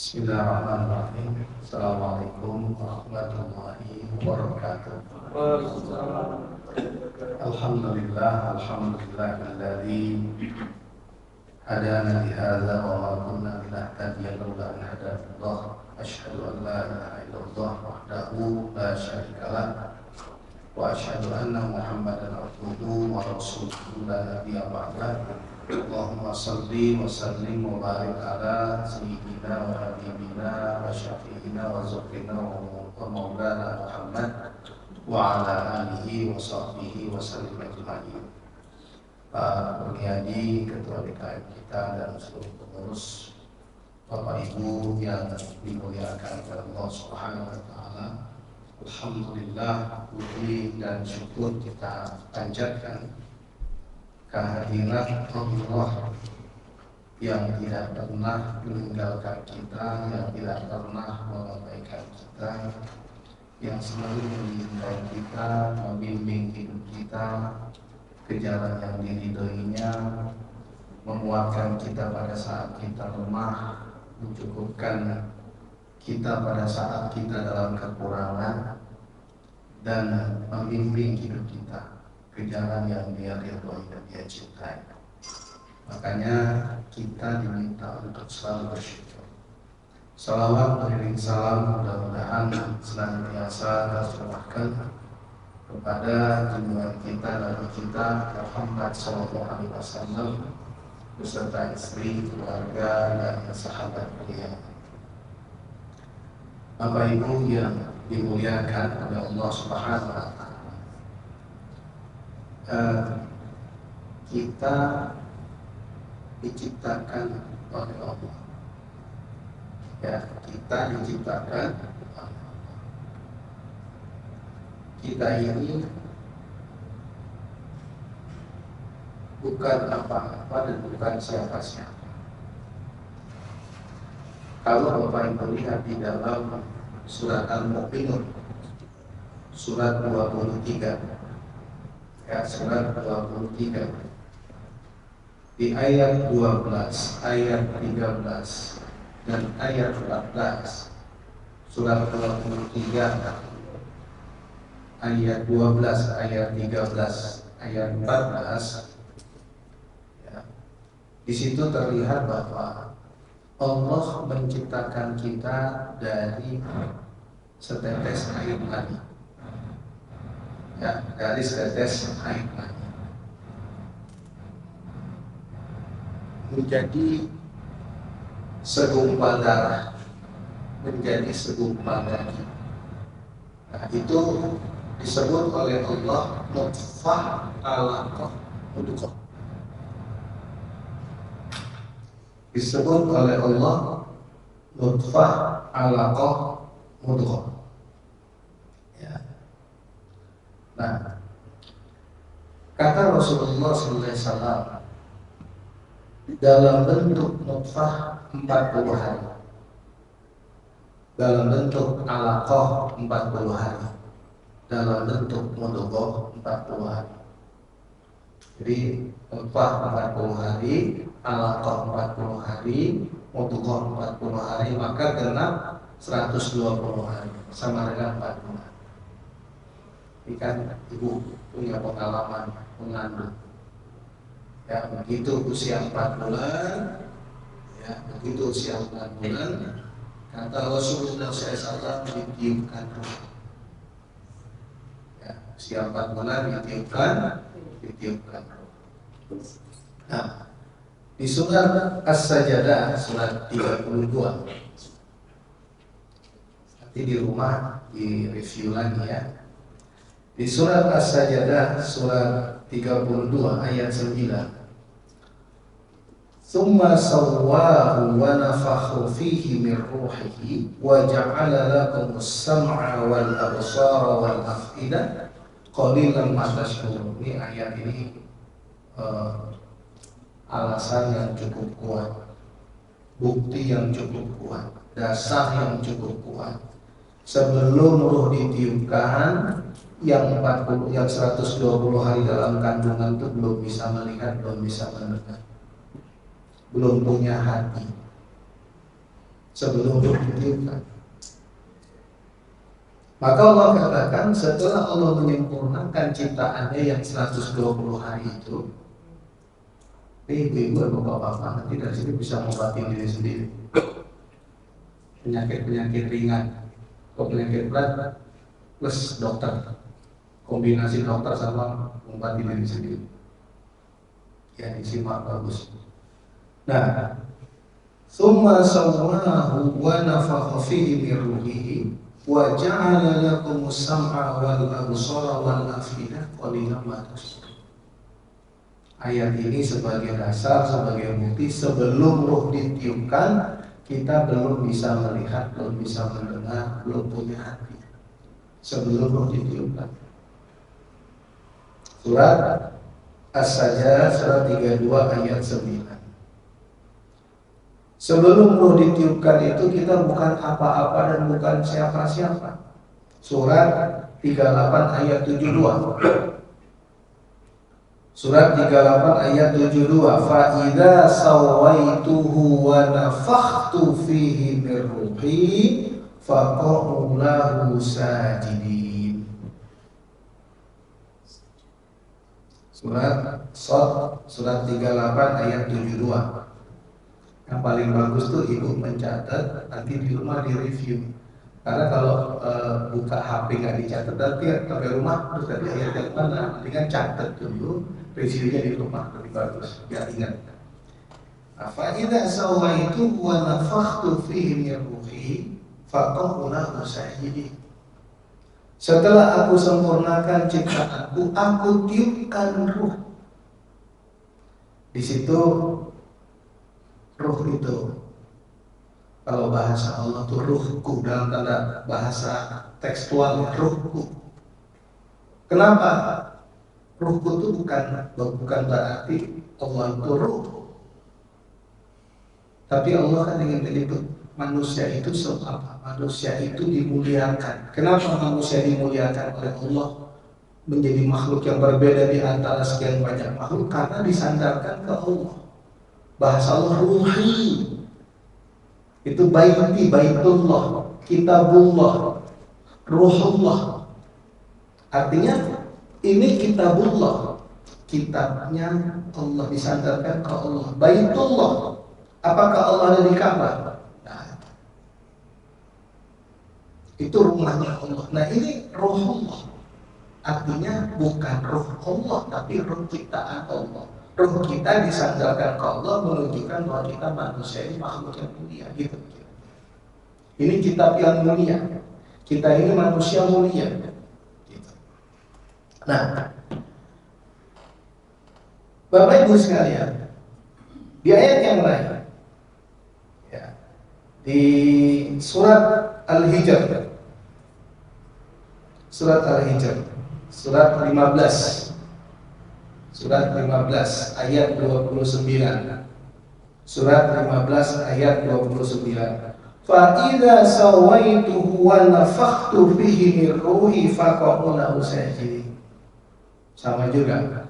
Bismillahirrahmanirrahim. Assalamualaikum warahmatullahi wabarakatuh. Alhamdulillahilladzi hadana li hadza wa ma kunna linahtadiya laula an hadanallah. Asyhadu an la ilaha illallah wahdahu la syarika lah wa asyhadu anna Muhammadan abduhu wa rasuluhu la nabiyya ba'dahu. Allahumma salli wa sallim wa barik ala sayyidina wa habibina wa syafi'ina wa zukrina wa maulana Muhammad wa ala alihi wa sahbihi wa sallim ajma'in. Pak Purniadi, Ketua DKM kita dan seluruh pengurus, Bapak Ibu yang dimuliakan oleh Allah Subhanahu wa taala. Alhamdulillah, puji dan syukur kita panjatkan kehadiran Allah yang tidak pernah meninggalkan kita, yang tidak pernah mengabaikan kita, yang selalu melindungi kita, membimbing hidup kita ke jalan yang diridhoinya, menguatkan kita pada saat kita lemah, mencukupkan kita pada saat kita dalam kekurangan, dan membimbing hidup kita ke jalan yang dia ridhoi dan dia cintai. Makanya kita diminta untuk selalu bersyukur. Salawat beriring salam mudah-mudahan senantiasa tercurahkan kepada junjungan kita Nabi kita Muhammad SAW beserta istri, keluarga, dan sahabat beliau. Bapak Ibu yang dimuliakan oleh Allah Subhanahu wa taala, kita diciptakan oleh Allah. Ya, kita diciptakan oleh Allah. Kita ini bukan apa-apa dan bukan siapa-siapa. Kalau Bapak Ibu lihat di dalam surat Al-Mu'minun surat 23, ya, surat 23 di ayat 12, ayat 13 dan ayat 14. Surat 23 ayat 12, ayat 13, ayat 14, ya. Di situ terlihat bahwa Allah menciptakan kita dari setetes air mani. Ya, dari setetes air mani menjadi segumpal darah, menjadi segumpal daging. Nah, itu disebut oleh Allah nutfah alaqah mudghah. Disebut oleh Allah nutfah alaqah mudghah. Ya. Nah, kata Rasulullah SAW, dalam bentuk nutfah 40 hari, dalam bentuk alaqah 40 hari, dalam bentuk mudghah 40 hari. Jadi nutfah 40 hari, alaqah 40 hari, mudghah 40 hari, maka genap 120 hari, sama dengan 4 bulan. Ini kan ibu punya pengalaman mengandung. Ya, begitu usia 4 bulan, ya, begitu usia 4 bulan, kata Rasulullah SAW ditiupkan roh. Ya, usia 4 bulan ditiupkan roh. Nah, di surat As-Sajdah surat 32, nanti di rumah di review lagi ya. Di surat As-Sajdah surat 32 ayat 9, Tsumma sawwahu wa nafakha fihi min ruhihi wa ja'ala lakumus sam'a wal absara wal af'idah qalilan ma tashkurun. Ini ayat ini alasan yang cukup kuat, bukti yang cukup kuat, dasar yang cukup kuat. Sebelum ruh ditiupkan, yang 120 hari dalam kandungan itu belum bisa melihat, belum bisa mendengar, belum punya hati. sebelum ruh ditiupkan. Maka Allah katakan setelah Allah menyempurnakan ciptaannya yang 120 hari itu, ibu-ibu atau bapak-bapak nanti dari sini bisa mengobati diri sendiri. Penyakit-penyakit ringan atau penyakit berat plus dokter, kombinasi dokter sama mengobati diri sendiri. Ya, disimak bagus. Nah, summa sawwahu wa nafakha fihi min ruhihi wa ja'ala lakumus sam'a wal absara wal afida qalilan ma tashkurun. Ayat ini sebagai dasar, sebagai bukti sebelum ruh ditiupkan kita belum bisa melihat, belum bisa mendengar, belum punya hati. Sebelum ruh ditiupkan. Surat As-Sajdah surat 32 ayat 9. Sebelum ruh ditiupkan itu kita bukan apa-apa dan bukan siapa-siapa. Surat 38 ayat 72. Surat 38 ayat 72. Fa idza sawaituhu wa nafakhtu fihi min ruhi faqa'u lahu sajidin. Surat Shad surat 38 ayat 72. Yang paling bagus tuh ibu mencatat, nanti di rumah di review. Karena kalau buka HP nggak dicatat, nanti sampai rumah terus tadi ayat yang mana, mendingan catat dulu, reviewnya di rumah lebih bagus, biar ingat. Fa idza sawaitu wa nafakhtu fihi min ruhi faqa'u lahu sajidin. Setelah aku sempurnakan ciptaanku, aku tiupkan ruh. Di situ ruh itu, kalau bahasa Allah itu ruhku, dalam tanda bahasa tekstual ruhku. Kenapa? Ruhku itu bukan berarti Allah itu ruh. Tapi Allah kan ingin menyebut manusia itu apa? Manusia itu dimuliakan. Kenapa manusia dimuliakan oleh Allah menjadi makhluk yang berbeda di antara sekian banyak makhluk? Karena disandarkan ke Allah. Bahasa Allah ruhi. Itu baiti, baitullah, kitabullah, ruhullah. Artinya ini kitabullah, kitabnya Allah, disandarkan ke Allah. Baitullah, apakah Allah ada di Ka'bah? Nah, itu rumahnya Allah. Nah, ini ruhullah, artinya bukan ruh Allah tapi ruh ciptaan Allah. Ruh kita disandarkan ke Allah, menunjukkan bahwa kita manusia ini makhluk yang mulia, gitu. Ini kitab yang mulia. Kita ini manusia mulia. Gitu. Nah, Bapak Ibu sekalian, di ayat yang lain, ya, di surat Al-Hijr, surat 15. Surat 15 ayat 29. Surat 15 ayat 29. Fa idza sawaituhu wa nafakhtu fihi min ruhi faqa'u lahu sajidin. Sama juga.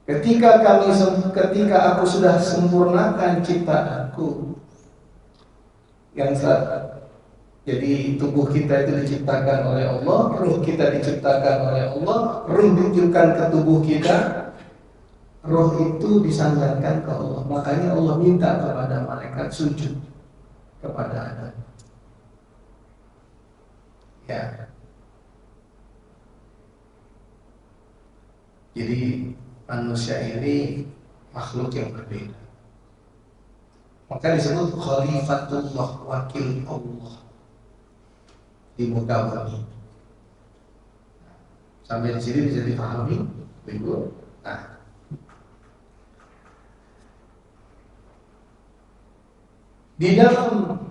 Ketika aku sudah sempurnakan ciptaanku, yang jadi tubuh kita itu diciptakan oleh Allah, ruh kita diciptakan oleh Allah, ruh ditiupkan ke tubuh kita. Roh itu disandarkan ke Allah. Makanya Allah minta kepada malaikat sujud kepada Adam. Ya. Jadi manusia ini makhluk yang berbeda. Maka disebut khalifatullah, wakil Allah di muka bumi. Sampai di sini bisa dipahami, Ibu. Nah, di dalam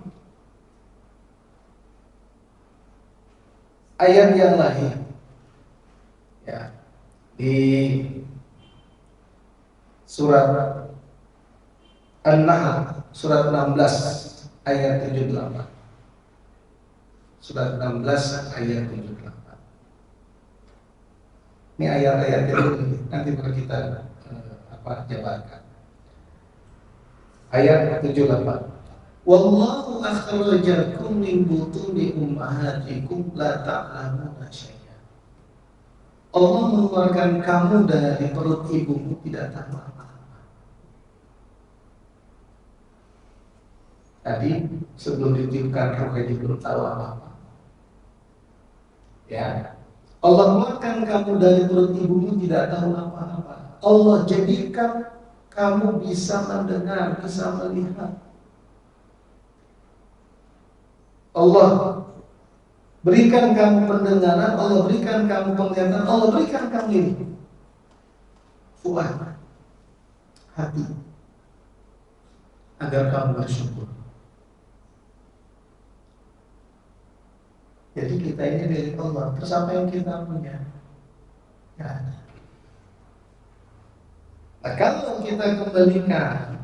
ayat yang lain, ya, di surat An-Nahl surat 16 ayat 78. Surat 16 ayat 78. Ini ayat-ayat itu nanti baru kita jabarkan. Ayat 78. Wallahu akhrajakum min butuni ummahatikum la ta'lamuna syai'an. Allah mengeluarkan kamu dari perut ibumu tidak tahu apa-apa. Tadi sebelum ditiupkan roh aja belum tahu apa-apa. Ya, Allah mengeluarkan kamu dari perut ibumu tidak tahu apa-apa. Allah jadikan kamu bisa mendengar, bisa melihat. Allah berikan kamu pendengaran, Allah berikan kamu penglihatan, Allah berikan kamu ini fuad, hati, agar kamu bersyukur. Jadi kita ini dari Allah. Terus apa yang kita punya? Ya. Nah, kalau kita kembalikan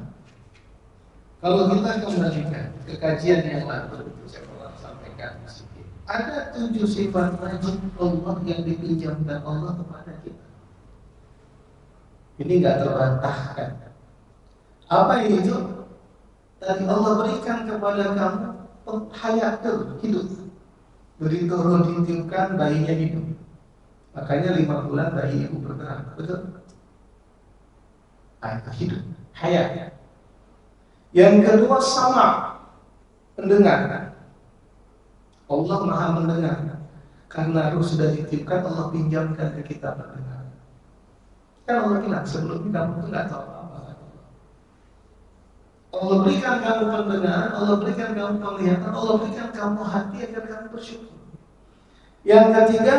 ke kajian yang lalu, saya pernah sampaikan sedikit. Ada 7 sifat wajib Allah yang dipinjamkan Allah kepada kita. Ini nggak terbantahkan. Apa itu? Tadi Allah berikan kepada kamu hayatul, hidup. Begitu roh ditiupkan, bayinya hidup. Makanya 5 bulan bayi ibu bergerak, betul? Itu hidup, hayat. Yang kedua sama, mendengar. Allah maha mendengar. Karena roh sudah ditiupkan, Allah pinjamkan ke kita mendengar. Kan Allah bilang sebelum kamu itu nggak tahu apa-apa. Allah berikan kamu pendengaran, Allah berikan kamu penglihatan, Allah berikan kamu hati agar kamu bersyukur. Yang ketiga,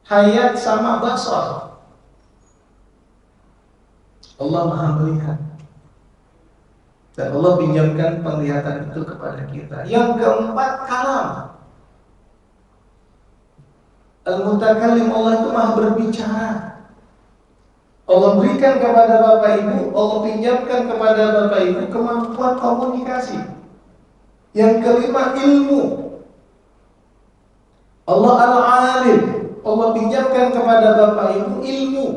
hayat sama basar. Allah maha melihat. Dan Allah pinjamkan penglihatan itu kepada kita. Yang keempat, kalam. Al-Mutakallim, Allah itu maha berbicara. Allah berikan kepada Bapak Ibu, Allah pinjamkan kepada Bapak Ibu kemampuan komunikasi. Yang kelima, ilmu. Allah al-alim, Allah pinjamkan kepada Bapak Ibu ilmu.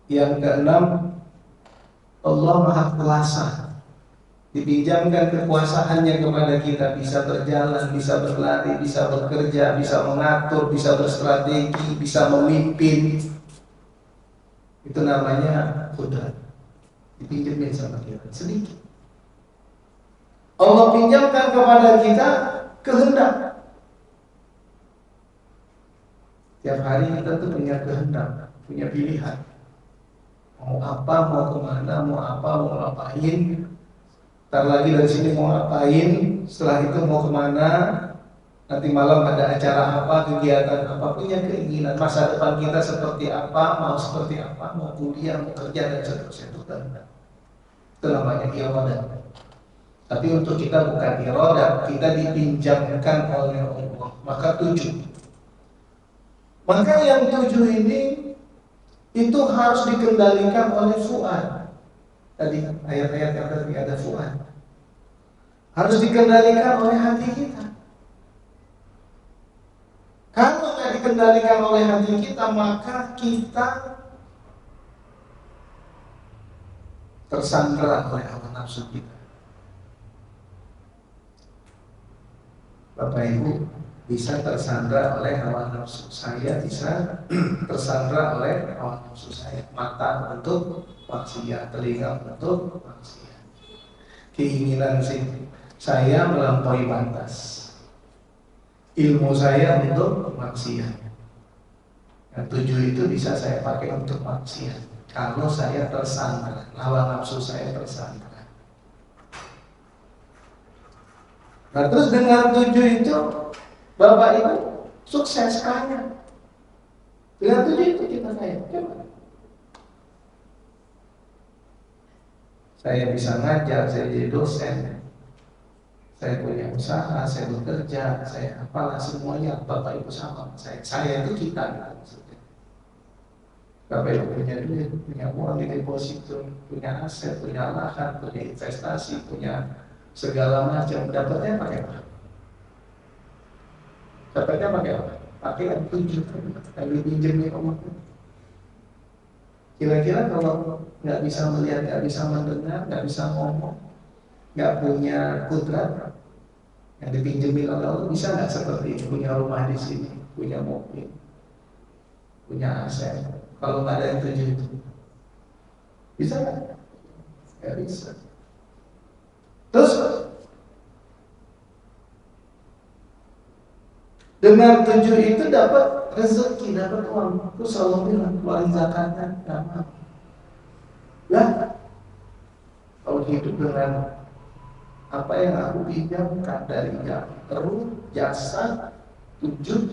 Yang keenam, Allah maha kuasa, dipinjamkan kekuasaannya kepada kita, bisa berjalan, bisa berlari, bisa bekerja, bisa mengatur, bisa berstrategi, bisa memimpin. Itu namanya qudrat, dipinjamin sama kita sedikit. Allah pinjamkan kepada kita kehendak. Tiap hari kita tuh punya kehendak, punya pilihan. Mau apa, mau kemana, mau apa, mau ngapain. Ntar lagi dari sini mau ngapain, setelah itu mau kemana, nanti malam ada acara apa, kegiatan apa, punya keinginan masa depan kita seperti apa, mau seperti apa, mau kuliah, mau kerja dan seterusnya. Itu namanya iradah. Tapi untuk kita bukan iradah, kita dipinjamkan oleh Allah. Maka 7. Maka yang 7 ini itu harus dikendalikan oleh fuad. Tadi ayat-ayat yang tadi ada fuad. Harus dikendalikan oleh hati kita. Kalau tidak dikendalikan oleh hati kita, maka kita tersandra oleh hawa nafsu kita. Bapak Ibu bisa tersandra oleh hawa nafsu. Saya bisa tersandra oleh hawa nafsu saya. Mata untuk maksiat, telinga untuk maksiat. Keinginan saya melampaui batas. Ilmu saya untuk maksiat. Yang 7 itu bisa saya pakai untuk maksiat. Kalau saya tersandra, hawa nafsu saya tersandra. Nah terus dengan 7 itu Bapak Ibu sukses kaya. Dengan 7 itu kita kaya. Coba. Saya bisa ngajar, saya jadi dosen, saya punya usaha, saya bekerja, saya apalah semuanya Bapak Ibu sama saya itu kita maksudnya. Bapak Ibu punya duit, punya uang di deposito, punya aset, punya lahan, punya investasi, punya segala macam. Dapatnya pakai apa? Dapatnya pakai apa? Pakai yang 7 yang dipinjamnya Allah. Kira-kira kalau nggak bisa melihat, nggak bisa mendengar, nggak bisa ngomong, nggak punya kudrat yang dipinjemin oleh Allah, bisa nggak seperti ini? Punya rumah di sini, punya mobil, punya aset? Kalau nggak ada yang tujuh itu, bisa nggak? Nggak bisa. Terus dengan tujuh itu dapat rezeki, dapat uang. Terus Allah bilang keluarin zakatnya, nggak mau. Lah, kalau hidup dengan apa yang aku pinjamkan dari ruh, jasa, tujuh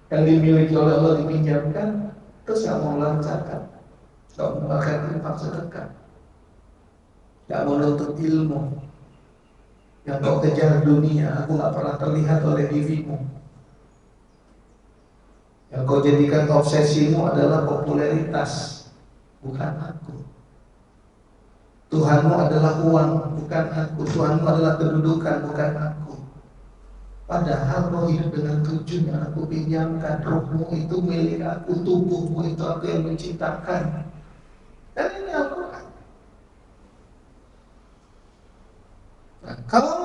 yang dimiliki oleh Allah dipinjamkan, terus nggak mau ngeluarin zakat, nggak mau mengeluarkan infak sedekah, nggak mau nuntut ilmu, yang kau kejar dunia, aku nggak pernah terlihat oleh dirimu. Yang kau jadikan obsesimu adalah popularitas, bukan aku. Tuhanmu adalah uang, bukan aku. Tuhanmu adalah kedudukan, bukan aku. Padahal kau hidup dengan tujuh yang aku pinjamkan. Ruhmu itu milik aku, tubuhmu itu aku yang menciptakan. Dan ini Al-Quran. Nah, kalau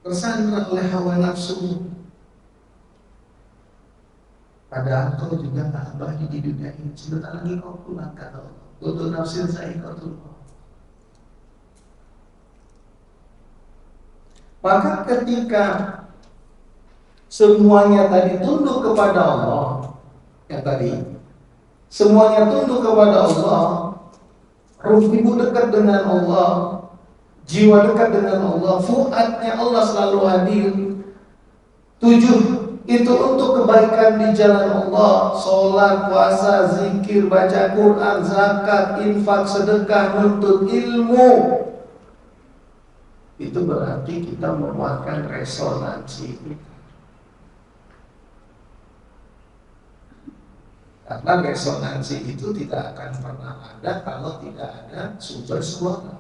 bersandar oleh hawa nafsu, padahal kau juga tak abadi di dunia ini. Sebentar lagi kau pulang, kata Allah. Untuk nafsin saya kau turun. Maka ketika semuanya tadi tunduk kepada Allah, yang tadi semuanya tunduk kepada Allah, ruh ibu dekat dengan Allah, jiwa dekat dengan Allah, fuadnya Allah selalu hadir. Tujuh itu untuk kebaikan di jalan Allah, sholat, puasa, zikir, baca Quran, zakat, infak, sedekah, nuntut ilmu. Itu berarti kita menguatkan resonansi. Karena resonansi itu tidak akan pernah ada kalau tidak ada sumber suara.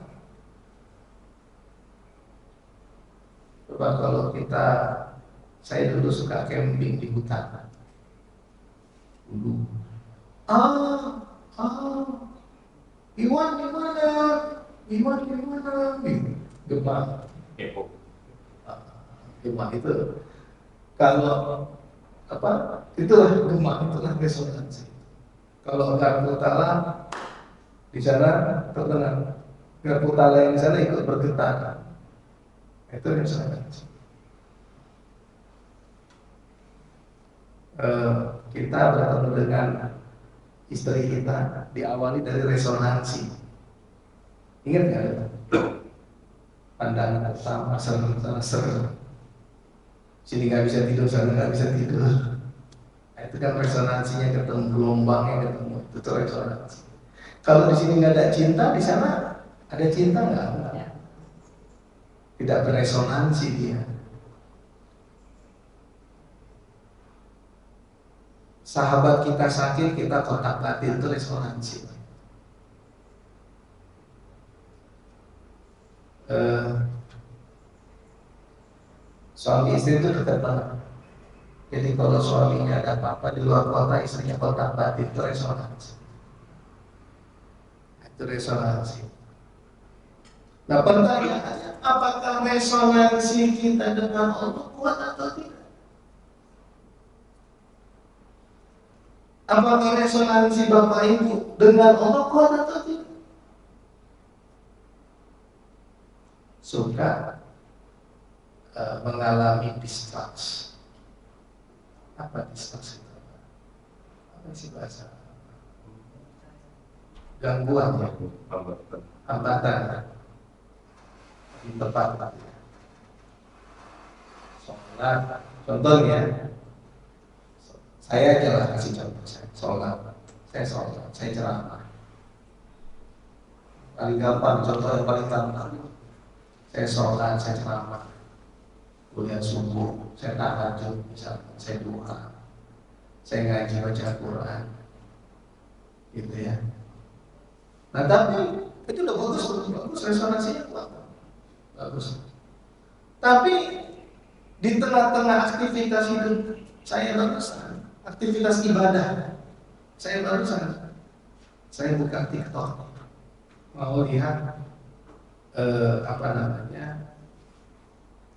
Coba kalau saya dulu suka camping di hutan. Dulu. Iwan gimana? Iwan gimana? Gempa. Gempa itu kalau itulah gempa, itulah resonansi. Kalau garpu tala di sana terdengar, garpu tala yang di sana ikut bergetar. Itu resonansi. Kita bertemu dengan istri kita diawali dari resonansi. Ingat nggak? Pandangan pertama ser. Sini nggak bisa tidur, sana nggak bisa tidur. Nah, itu kan resonansinya ketemu, gelombangnya ketemu, itu tuh resonansi. Kalau di sini nggak ada cinta, di sana ada cinta nggak? Tidak beresonansi dia. Sahabat kita sakit, kita kontak batin, itu resonansi. Suami istri itu dekat banget. Jadi kalau suaminya ada apa-apa di luar kota, istrinya kontak batin, itu resonansi. Itu resonansi. Nah, pertanyaannya, apakah resonansi kita dengan Allah kuat atau tidak? Apakah resonansi Bapak Ibu dengan Allah kuat atau tidak? Suka mengalami distraksi. Apa distraksi itu? Apa sih bahasa? Gangguan ya? Hambatan di tempat. Sholat, contohnya, saya aja lah kasih contoh. Saya sholat, saya ceramah. Paling gampang, contoh yang paling gampang. Saya sholat, saya ceramah. Kuliah subuh, saya tahajud, misalnya, saya doa, saya ngaji baca Quran, gitu ya. Nah tapi itu udah bagus, resonansinya kuat, bagus. Tapi di tengah-tengah aktivitas hidup saya barusan, aktivitas ibadah, Saya barusan saya buka TikTok, mau lihat apa namanya,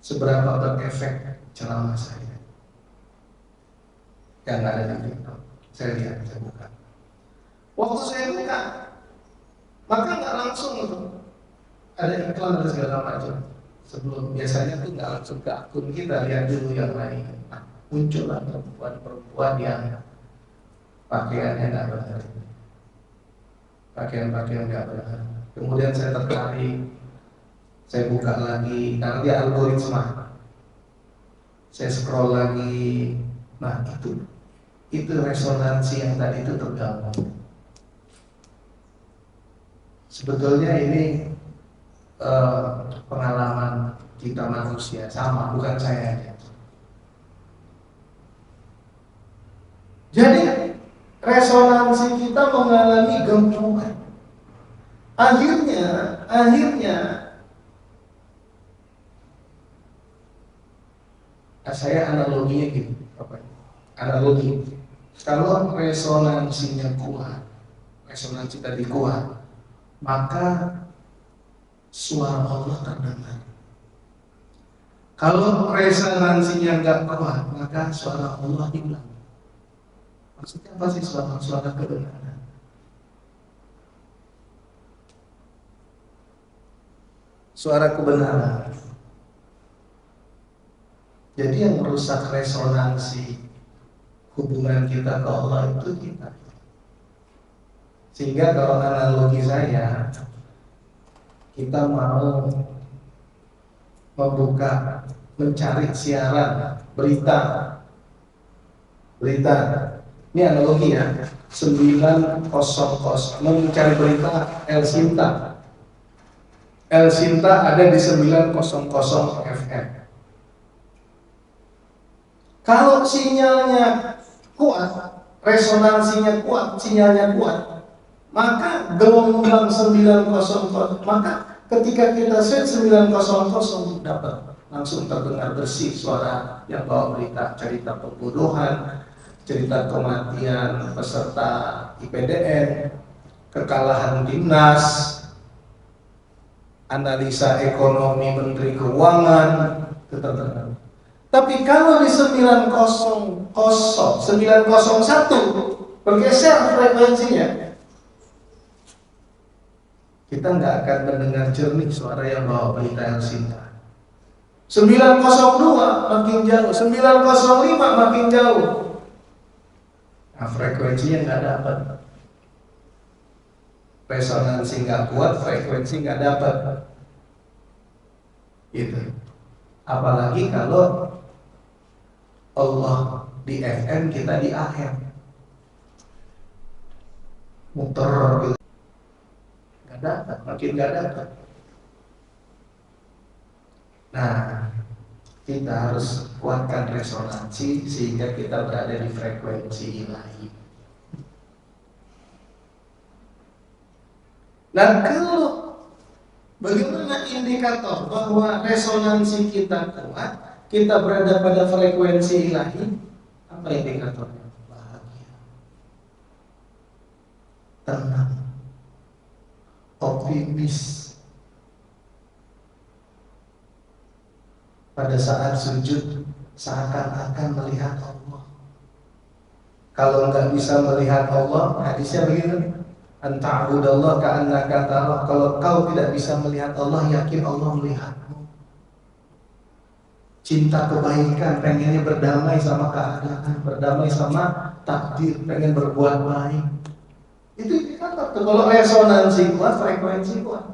seberapa berefek ceramah saya yang ada di TikTok. Saya lihat, saya buka. Waktu saya buka, maka nggak langsung tuh ada iklan dan segala macam. Sebelum biasanya tuh nggak langsung ke akun kita, lihat dulu yang lain. Nah, muncullah perempuan-perempuan yang pakaiannya nggak benar, pakaian-pakaian nggak benar. Kemudian saya tertarik, saya buka lagi, karena dia algoritma. Saya scroll lagi, nah itu resonansi yang tadi itu terganggu. Sebetulnya ini pengalaman kita manusia sama, bukan saya aja. Jadi resonansi kita mengalami gangguan. Akhirnya saya analoginya gitu, analogi. Kalau resonansinya kuat, resonansi tadi kuat, maka suara Allah terdengar. Kalau resonansinya nggak kuat, maka suara Allah hilang. Maksudnya apa sih suara kebenaran? Suara kebenaran. Jadi yang merusak resonansi hubungan kita ke Allah itu kita. Sehingga kalau analogi saya, kita mau membuka, mencari siaran berita. Ini analogi ya. 900 mencari berita El Sinta ada di 900 FM. Kalau sinyalnya kuat, resonansinya kuat, sinyalnya kuat, maka gelombang 900, maka ketika kita set 900 dapat langsung terdengar bersih suara yang bawa berita, cerita pembunuhan, cerita kematian peserta IPDN, kekalahan timnas, analisa ekonomi Menteri Keuangan, itu terdengar. Tapi kalau di 901 bergeser frekuensinya, kita nggak akan mendengar jernih suara yang bawa berita El Sinta. 902 makin jauh, 905 makin jauh. Nah, frekuensinya nggak dapat. Resonansi nggak kuat, frekuensi nggak dapat. Gitu. Apalagi kalau Allah di FM, kita di AM. Muter gitu. Nggak dapat, makin nggak dapat. Nah, kita harus kuatkan resonansi sehingga kita berada di frekuensi ilahi. Nah, kalau bagaimana indikator bahwa resonansi kita kuat, kita berada pada frekuensi ilahi? Apa indikatornya? Bahagia, tenang, optimis. Pada saat sujud seakan-akan melihat Allah. Kalau nggak bisa melihat Allah, hadisnya begini: anta'budallah ka'annaka tarah. Kalau kau tidak bisa melihat Allah, yakin Allah melihatmu. Cinta kebaikan, pengennya berdamai sama keadaan, berdamai sama takdir, pengen berbuat baik. Itu indikator. Kalau resonansi kuat, frekuensi kuat.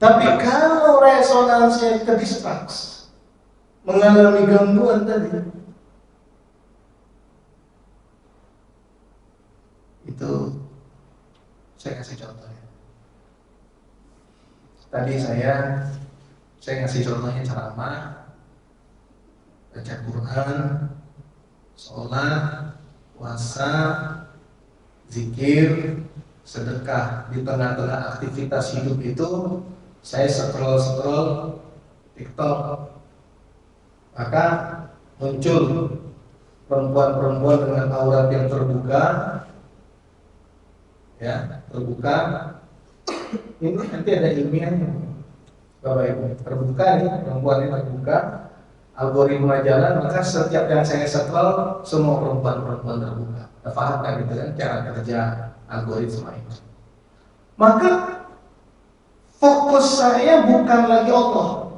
Tapi kalau resonansinya kedistraks, mengalami gangguan tadi, itu saya kasih contoh ya. Tadi saya ngasih contohnya ceramah, baca Quran, sholat, puasa, zikir, sedekah. Di tengah-tengah aktivitas hidup itu saya scroll TikTok, maka muncul perempuan-perempuan dengan aurat yang terbuka, ya terbuka. Ini nanti ada ilmiahnya, Bapak Ibu. Terbuka nih, perempuan ini terbuka, algoritma jalan, maka setiap yang saya scroll semua perempuan-perempuan terbuka. Paham kan gitu kan cara kerja algoritma itu. Maka fokus saya bukan lagi Allah.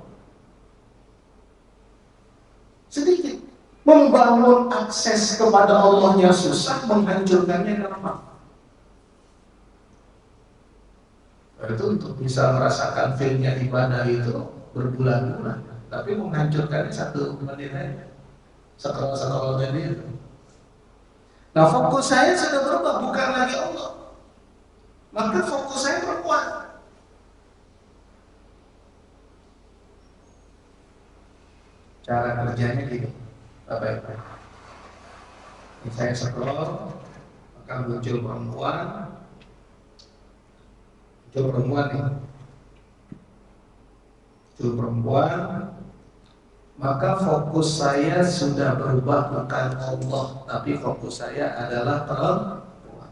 Sedikit membangun akses kepada Allahnya susah, menghancurkannya gampang. Itu untuk bisa merasakan feelnya ibadah itu berbulan-bulan, tapi menghancurkannya 1 menit aja. Sekolah tadi itu. Nah, fokus saya sudah berubah, bukan lagi Allah. Maka fokus saya perempuan. Cara kerjanya gini, Bapak Ibu. Ini saya scroll, maka muncul perempuan nih. Muncul perempuan, maka fokus saya sudah berubah, bukan Allah, tapi fokus saya adalah perempuan.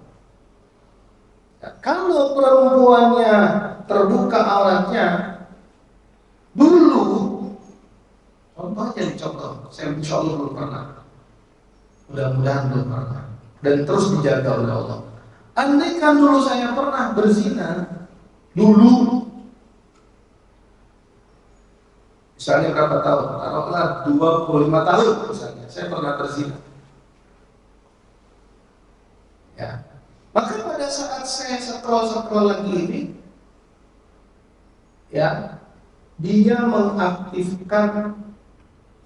Ya, kalau perempuannya terbuka auratnya, dulu contoh aja nih, contoh saya insya Allah belum pernah, mudah-mudahan belum pernah, dan terus dijaga oleh Allah. Andai kan dulu saya pernah berzina, dulu misalnya berapa tahun, taruhlah 25 tahun misalnya, saya pernah berzina, ya. Maka pada saat saya scroll lagi ini, ya, dia mengaktifkan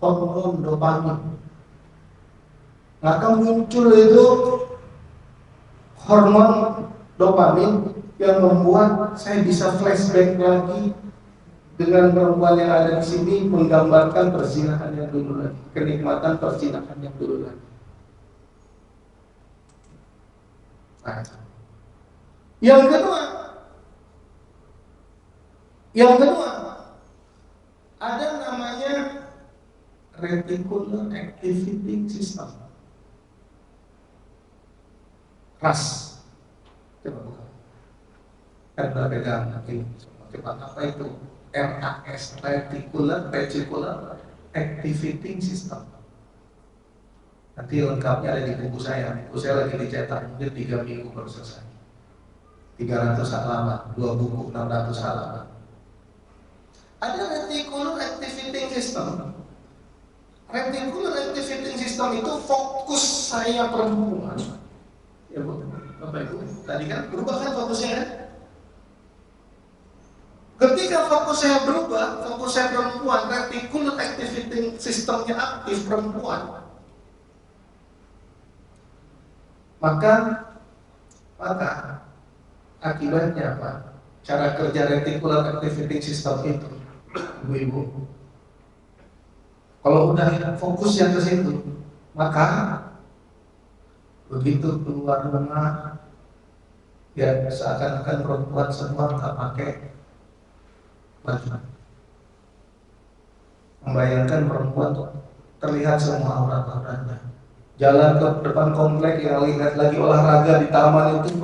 hormon dopamin. Maka muncul itu hormon dopamin yang membuat saya bisa flashback lagi dengan perempuan yang ada di sini, menggambarkan perzinahan yang dulu lagi, kenikmatan perzinahan yang dulu lagi. Nah, yang kedua ada namanya reticular activating system, RAS. Coba buka. Kan berbeda ini. Coba apa itu? RAS, reticular activating system. Nanti lengkapnya ada di buku saya. Buku saya lagi dicetak, mungkin 3 minggu baru selesai. 300 halaman, 2 buku 600 halaman. Ada reticular activating system. Reticular activating system itu fokus saya perempuan. Ya Bu, Bapak Ibu, tadi kan berubah kan fokusnya? Ketika fokus saya berubah, fokus saya perempuan, reticular activating systemnya aktif perempuan. Maka akibatnya apa? Cara kerja reticular activating system itu, Ibu-ibu, kalau udah fokus yang ke situ, maka begitu keluar rumah, ya seakan-akan perempuan semua nggak pakai baju. Membayangkan perempuan terlihat semua aurat-auratnya. Jalan ke depan komplek yang lihat lagi olahraga di taman itu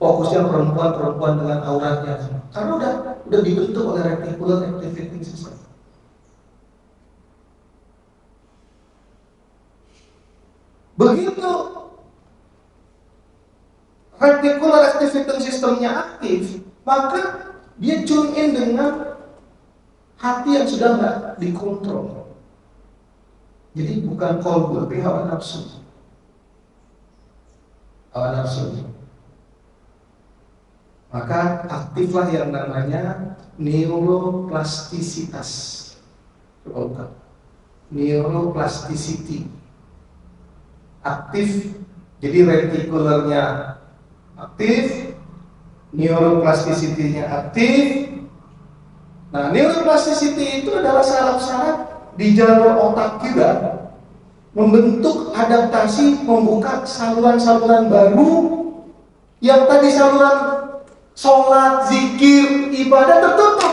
fokusnya perempuan dengan auratnya. Karena udah dibentuk oleh reticular activating system. Begitu reticular activating systemnya aktif, maka dia tune in dengan hati yang sudah nggak dikontrol. Jadi bukan kolbu, tapi hawa nafsu. Maka aktiflah yang namanya neuroplastisitas. Coba buka. Neuroplasticity. Aktif, jadi retikulernya aktif, neuroplasticity-nya aktif. Nah, neuroplasticity itu adalah syarat-syarat di jalur otak kita membentuk adaptasi, membuka saluran-saluran baru yang tadi saluran sholat, zikir, ibadah tertutup.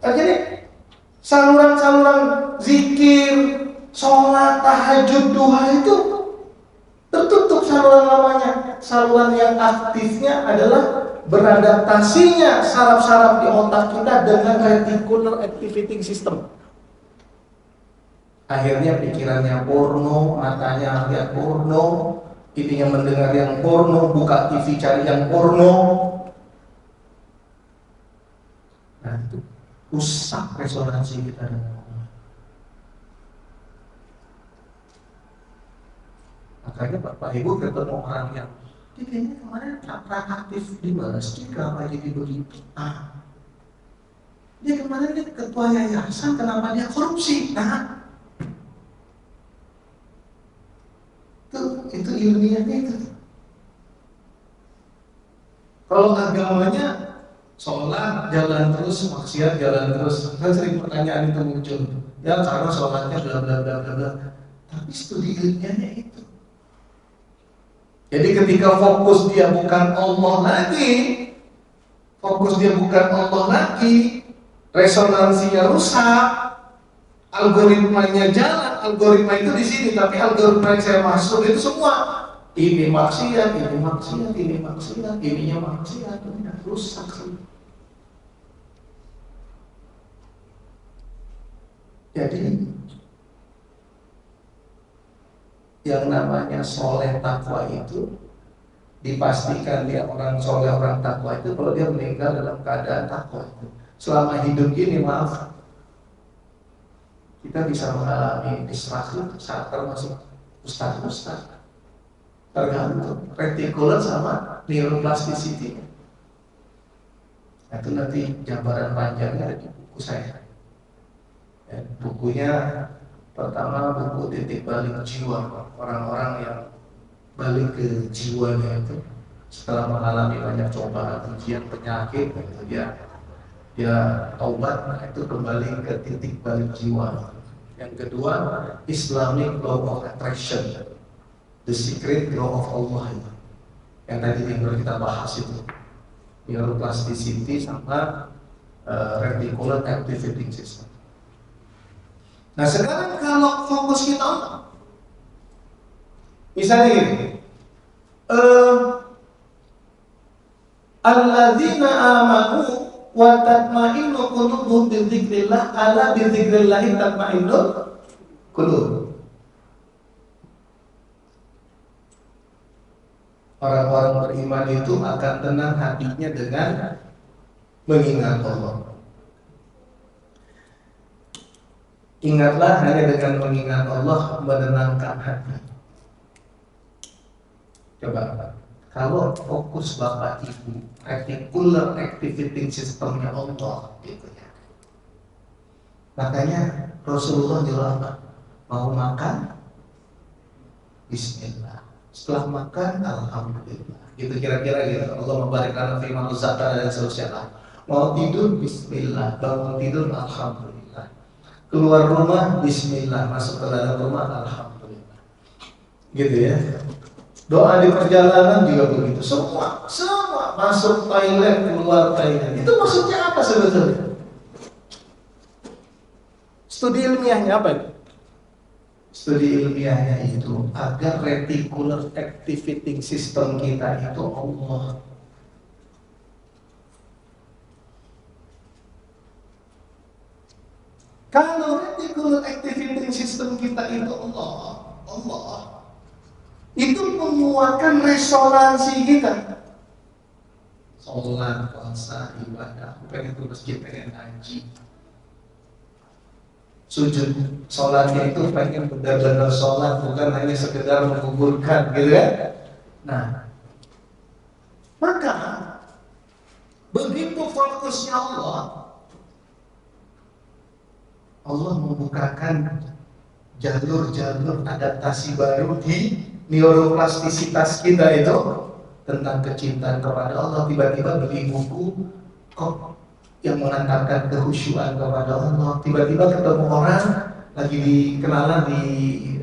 Jadi saluran-saluran zikir, sholat, tahajud, duha itu tertutup saluran lamanya. Saluran yang aktifnya adalah beradaptasinya saraf-saraf di otak kita dengan reticular activating system. Akhirnya pikirannya porno, matanya lihat porno, ininya mendengar yang porno, buka TV cari yang porno. Nah itu rusak resonansi kita dengan Allah. Makanya Bapak Ibu ketemu orang yang dia kayaknya kemarin pernah aktif di masjid, kenapa jadi begitu? Dia kemarin dia ketua yayasan, kenapa dia korupsi? Itu ilmiahnya itu. Kalau agamanya sholat jalan terus, maksiat jalan terus. Saya sering pertanyaan itu muncul. Ya karena sholatnya bla bla bla bla bla. Tapi studi ilmiahnya itu. Jadi ketika fokus dia bukan Allah lagi, resonansinya rusak, algoritmanya jalan. Algoritma itu di sini, tapi algoritma yang saya masuk itu semua ini maksiat, ininya maksiat, rusak sih. Jadi yang namanya soleh takwa itu dipastikan dia orang soleh, orang takwa itu kalau dia meninggal dalam keadaan takwa itu. Selama hidup ini maaf, kita bisa mengalami distraksi saat termasuk ustaz. Tergantung reticular sama neuroplasticity. Itu nanti gambaran panjangnya ada di buku saya. Bukunya pertama buku titik balik jiwa, orang-orang yang balik ke jiwanya itu setelah mengalami banyak cobaan, ujian, penyakit, itu dia taubat, itu kembali ke titik balik jiwa. Yang kedua, Islamic Law of Attraction, The Secret Law of Allah, yang tadi minggu kita bahas itu, neuroplasticity sama reticular activating system. Nah sekarang kalau fokus kita misalnya gini, alladzina amanu wa tatma'innu qulubuhum bi dzikrillah, ala bi dzikrillah tatma'innul qulub. Orang-orang beriman itu akan tenang hatinya dengan mengingat Allah. Ingatlah, hanya dengan mengingat Allah menenangkan hati. Coba, kalau fokus Bapak Ibu, reticular activating systemnya Allah, gitu ya. Makanya Rasulullah jelaskan, mau makan, Bismillah. Setelah makan, Alhamdulillah. Gitu kira-kira gitu. Allah membarik lana firman zakata dan seterusnya. Mau tidur, Bismillah. Bangun tidur, Alhamdulillah. Keluar rumah, Bismillah. Masuk ke dalam rumah, Alhamdulillah. Gitu ya. Doa di perjalanan juga begitu. Semua masuk toilet, keluar toilet. Itu maksudnya apa sebetulnya? Studi ilmiahnya apa? Studi ilmiahnya itu agar reticular activating system kita itu Allah. Kalau reticular activating system kita itu Allah itu menguatkan resonansi kita. Sholat, puasa, ibadah, pengen ke masjid, pengen ngaji. Sujud sholatnya itu pengen benar-benar sholat, bukan hanya sekedar menguburkan, gitu ya. Nah, maka begitu fokusnya Allah membukakan jalur-jalur adaptasi baru di neuroplastisitas kita itu tentang kecintaan kepada Allah. Tiba-tiba beli buku kok yang mengantarkan kehusyuan kepada Allah. Tiba-tiba ketemu orang lagi dikenalan di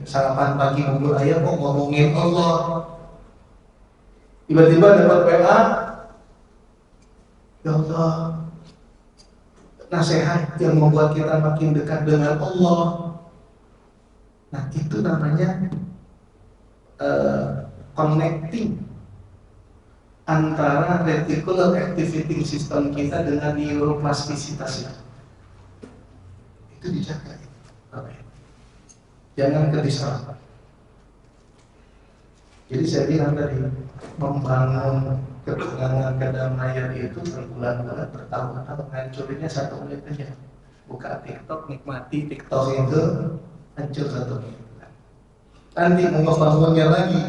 sarapan pagi bubur ayam kok ngomongin Allah. Tiba-tiba dapat WA, ya Allah, nasihat yang membuat kita makin dekat dengan Allah. Nah, itu namanya connecting antara reticular activating system kita dengan neuroplastisitasnya. Itu dijaga. Jangan kedisarkan. Jadi saya bilang tadi, membangun ketenangan kedamaian itu berbulan-bulan, bertahun-tahun, hancurinnya 1 menit aja. Buka TikTok, nikmati TikTok itu, hancur 1 menit. Nanti mau ngebangunnya lagi,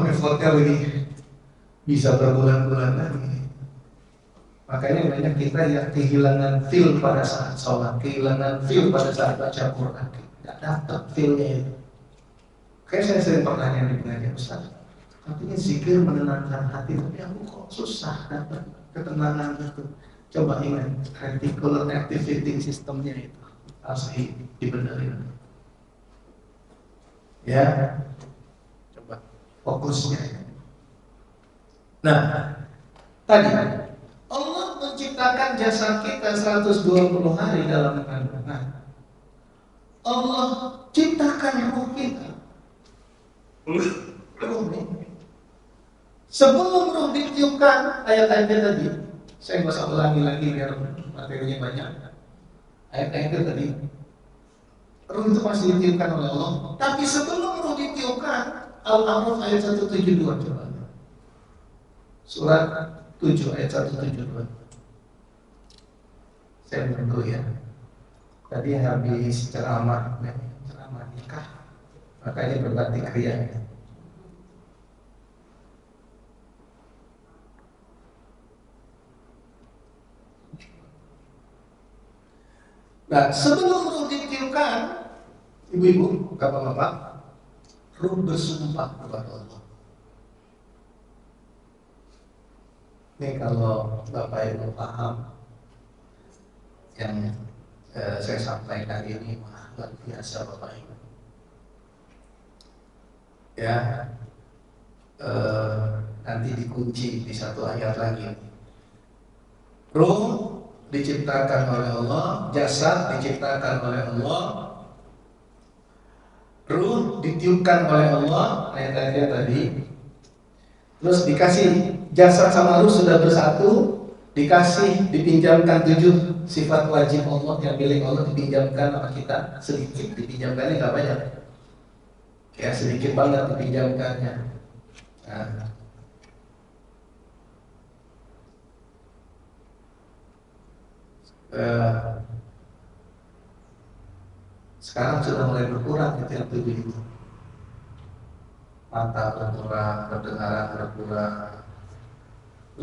effortnya lebih bisa berbulan-bulan lagi. Makanya banyak kita yang kehilangan feel pada saat sholat, kehilangan feel pada saat baca Quran, tidak dapat feelnya itu. Kayak saya sering pertanyaan di pengajian, Ustaz, katanya zikir menenangkan hati, tapi aku kok susah dapat ketenangan itu. Coba ingat, reticular activating systemnya itu harus dibenerin. Ya, coba fokusnya. Nah, tadi Allah menciptakan jasad kita 120 hari dalam kandungan. Allah ciptakan ruh kita. Sebelum ruh ditiupkan, ayat-ayatnya tadi, saya nggak usah ulangi lagi biar materinya banyak. Ayat-ayatnya tadi, ruh itu pasti ditiupkan oleh Allah. Tapi sebelum ruh ditiupkan, Al-A'raf ayat 172 coba. Surat 7 ayat 172. Saya menunggu ya. Tadi habis ceramah nikah, makanya berbakti kriya. Nah, sebelum ruh ditiupkan, ibu-ibu, bapak-bapak, ruh bersumpah kepada Allah. Ini kalau Bapak Ibu paham yang saya sampaikan ini, luar biasa Bapak Ibu. Ya, nanti dikunci di satu ayat lagi. Ruh diciptakan oleh Allah, jasad diciptakan oleh Allah, ruh ditiupkan oleh Allah, ayat-ayatnya tadi. Terus dikasih jasad sama ruh sudah bersatu, dipinjamkan 7 sifat wajib Allah yang milik Allah, dipinjamkan sama kita sedikit, dipinjamkannya nggak banyak, ya sedikit banget dipinjamkannya. Nah, sekarang sudah mulai berkurang itu yang 7 itu. Mata berkurang, pendengaran berkurang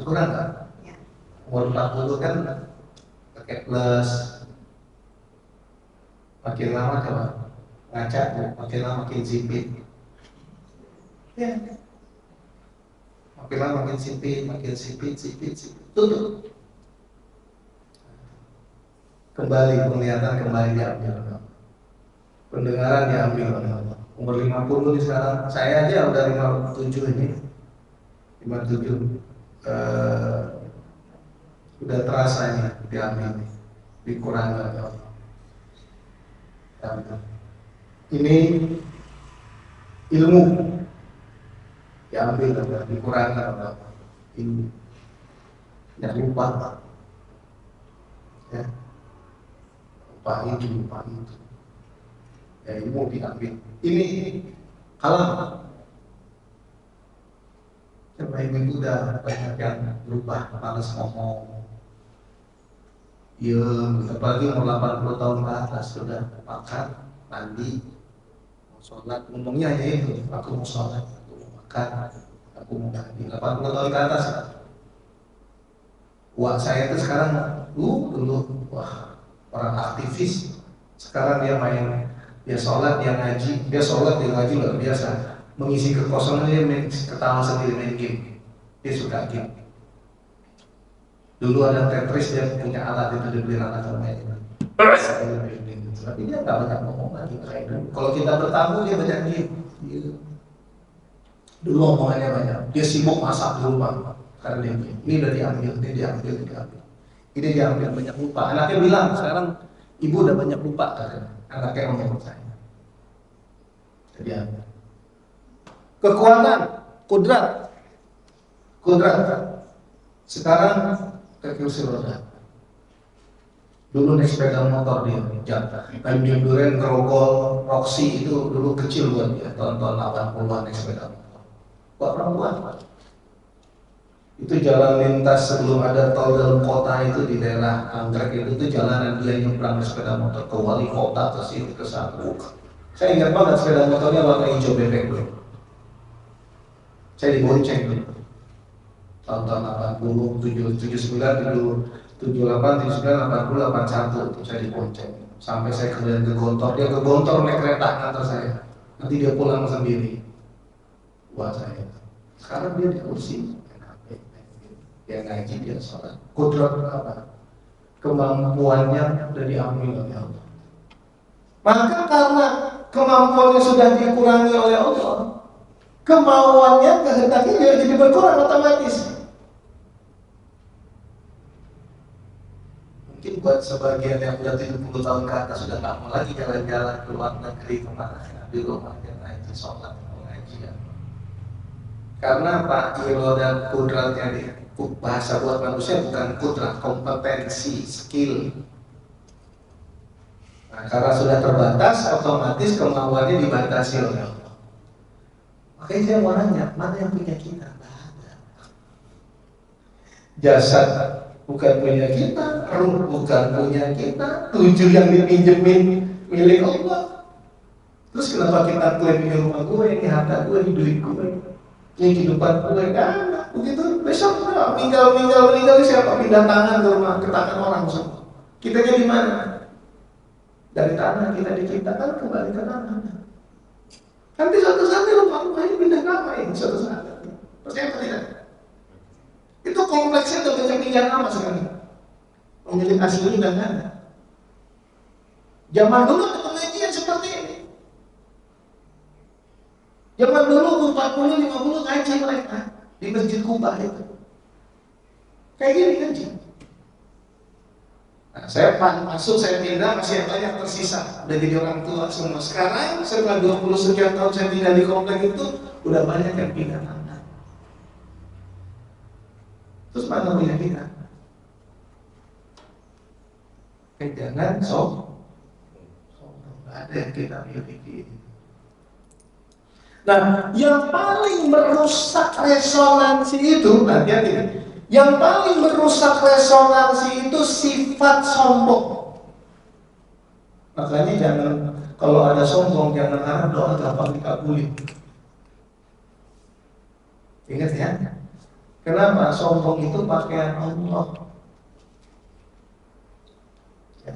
kan? Ya. Umur 40 kan pakai plus, makin lama coba ngaca, makin lama makin sipit. Ya. Makin lama makin sipit, tutup. Kembali penglihatan, kembali diambil. Pendengaran diambil oleh Allah. Umur 50 sekarang, saya aja udah 57 ini, 57 udah terasa ini diambil, dikurangi oleh Allah. Ini ilmu diambil, dikurangi oleh Allah. Ini yang lupa, ya, lupa itu. Ya, ilmu diambil. Ini kalam. Coba ibu udah banyak yang berubah, malas ngomong. Ya, apalagi umur 80 tahun ke atas sudah makan, mandi, mau sholat, ngomongnya aja itu. Aku mau sholat, aku mau makan, aku mau mandi. 80 tahun ke atas. Wah, saya itu sekarang dulu wah, orang aktivis. Sekarang dia sholat, dia ngaji, luar biasa. Mengisi kekosongan, dia ketawa sendiri main game. Dia suka game. Dulu ada Tetris, dia punya alat itu, dia beli alat main. Tapi dia nggak banyak ngomong lagi. Kalau kita bertamu, dia banyak game. Dulu omongannya banyak. Dia sibuk masak di rumah karena dia game. Ini udah diambil. Ini dia hampir banyak lupa. Anaknya bilang sekarang ibu udah banyak lupa. Anaknya ngomong saya. Jadi apa? Kekuatan, kudrat. Sekarang ke kursi roda. Dulu naik sepeda motor dia, Tanjung Duren, Grogol, Roxy itu dulu kecil buat dia, tahun-tahun 80-an naik sepeda motor. Buat perempuan. Itu jalan lintas sebelum ada tol dalam kota itu di daerah Anggrek itu jalanan dia nyebrang sepeda motor ke wali kota ke sini ke sana. Saya ingat banget sepeda motornya warna hijau bebek dulu. Saya dibonceng dulu. Tahun-tahun 80, 79, 78, 79, 80, 81 saya dibonceng. Sampai saya kemudian ke Gontor, dia ke Gontor naik kereta antar saya. Nanti dia pulang sendiri. Buat saya. Sekarang dia di kursi. Dia ngaji, dia sholat. Kudrat apa? Kemampuannya sudah diambil oleh Allah. Maka karena kemampuannya sudah dikurangi oleh Allah, kemauannya, kehendaknya juga jadi berkurang otomatis. Mungkin buat sebagian yang sudah 70 tahun ke atas sudah nggak mau lagi jalan-jalan ke luar negeri kemana, di rumah dia ngaji, sholat, pengajian. Karena Pak Iro dan kudratnya dia. Bahasa buat manusia bukan kudrat, kompetensi, skill. Nah, karena sudah terbatas, otomatis kemauannya dibatasi oleh Allah. Makanya saya mau nanya, mana yang punya kita? Ada. Jasad bukan punya kita, ruh bukan punya kita, 7 yang dipinjemin milik Allah. Terus kenapa kita klaim ini rumah gue, ini harta gue, ini duit gue, ini kehidupan gue? Begitu besok meninggal siapa pindah tangan ke rumah, ke tangan orang semua. Kita jadi mana? Dari tanah kita diciptakan kembali ke tanah. Nanti suatu saat rumah ini pindah nama ini suatu saat. Percaya atau tidak? Itu kompleksnya udah banyak pindah nama sekarang. Pemilik aslinya udah nggak ada. Zaman dulu ada pengajian seperti ini. Zaman dulu 40-50 ngaji mereka di Masjid Kuba itu. Kayak gini kan. Nah, saya masuk, saya pindah, masih banyak tersisa. Udah jadi orang tua semua. Sekarang setelah 20 sekian tahun saya tinggal di komplek itu, udah banyak yang pindah tanah. Terus mana punya kita? Jangan sombong. Ada yang kita miliki. Nah, yang paling merusak resonansi itu, hati-hati. Yang paling merusak resonansi itu sifat sombong. Makanya jangan, kalau ada sombong jangan harap doa gampang dikabulin. Ingat ya. Kenapa? Sombong itu pakaian Allah. Ya.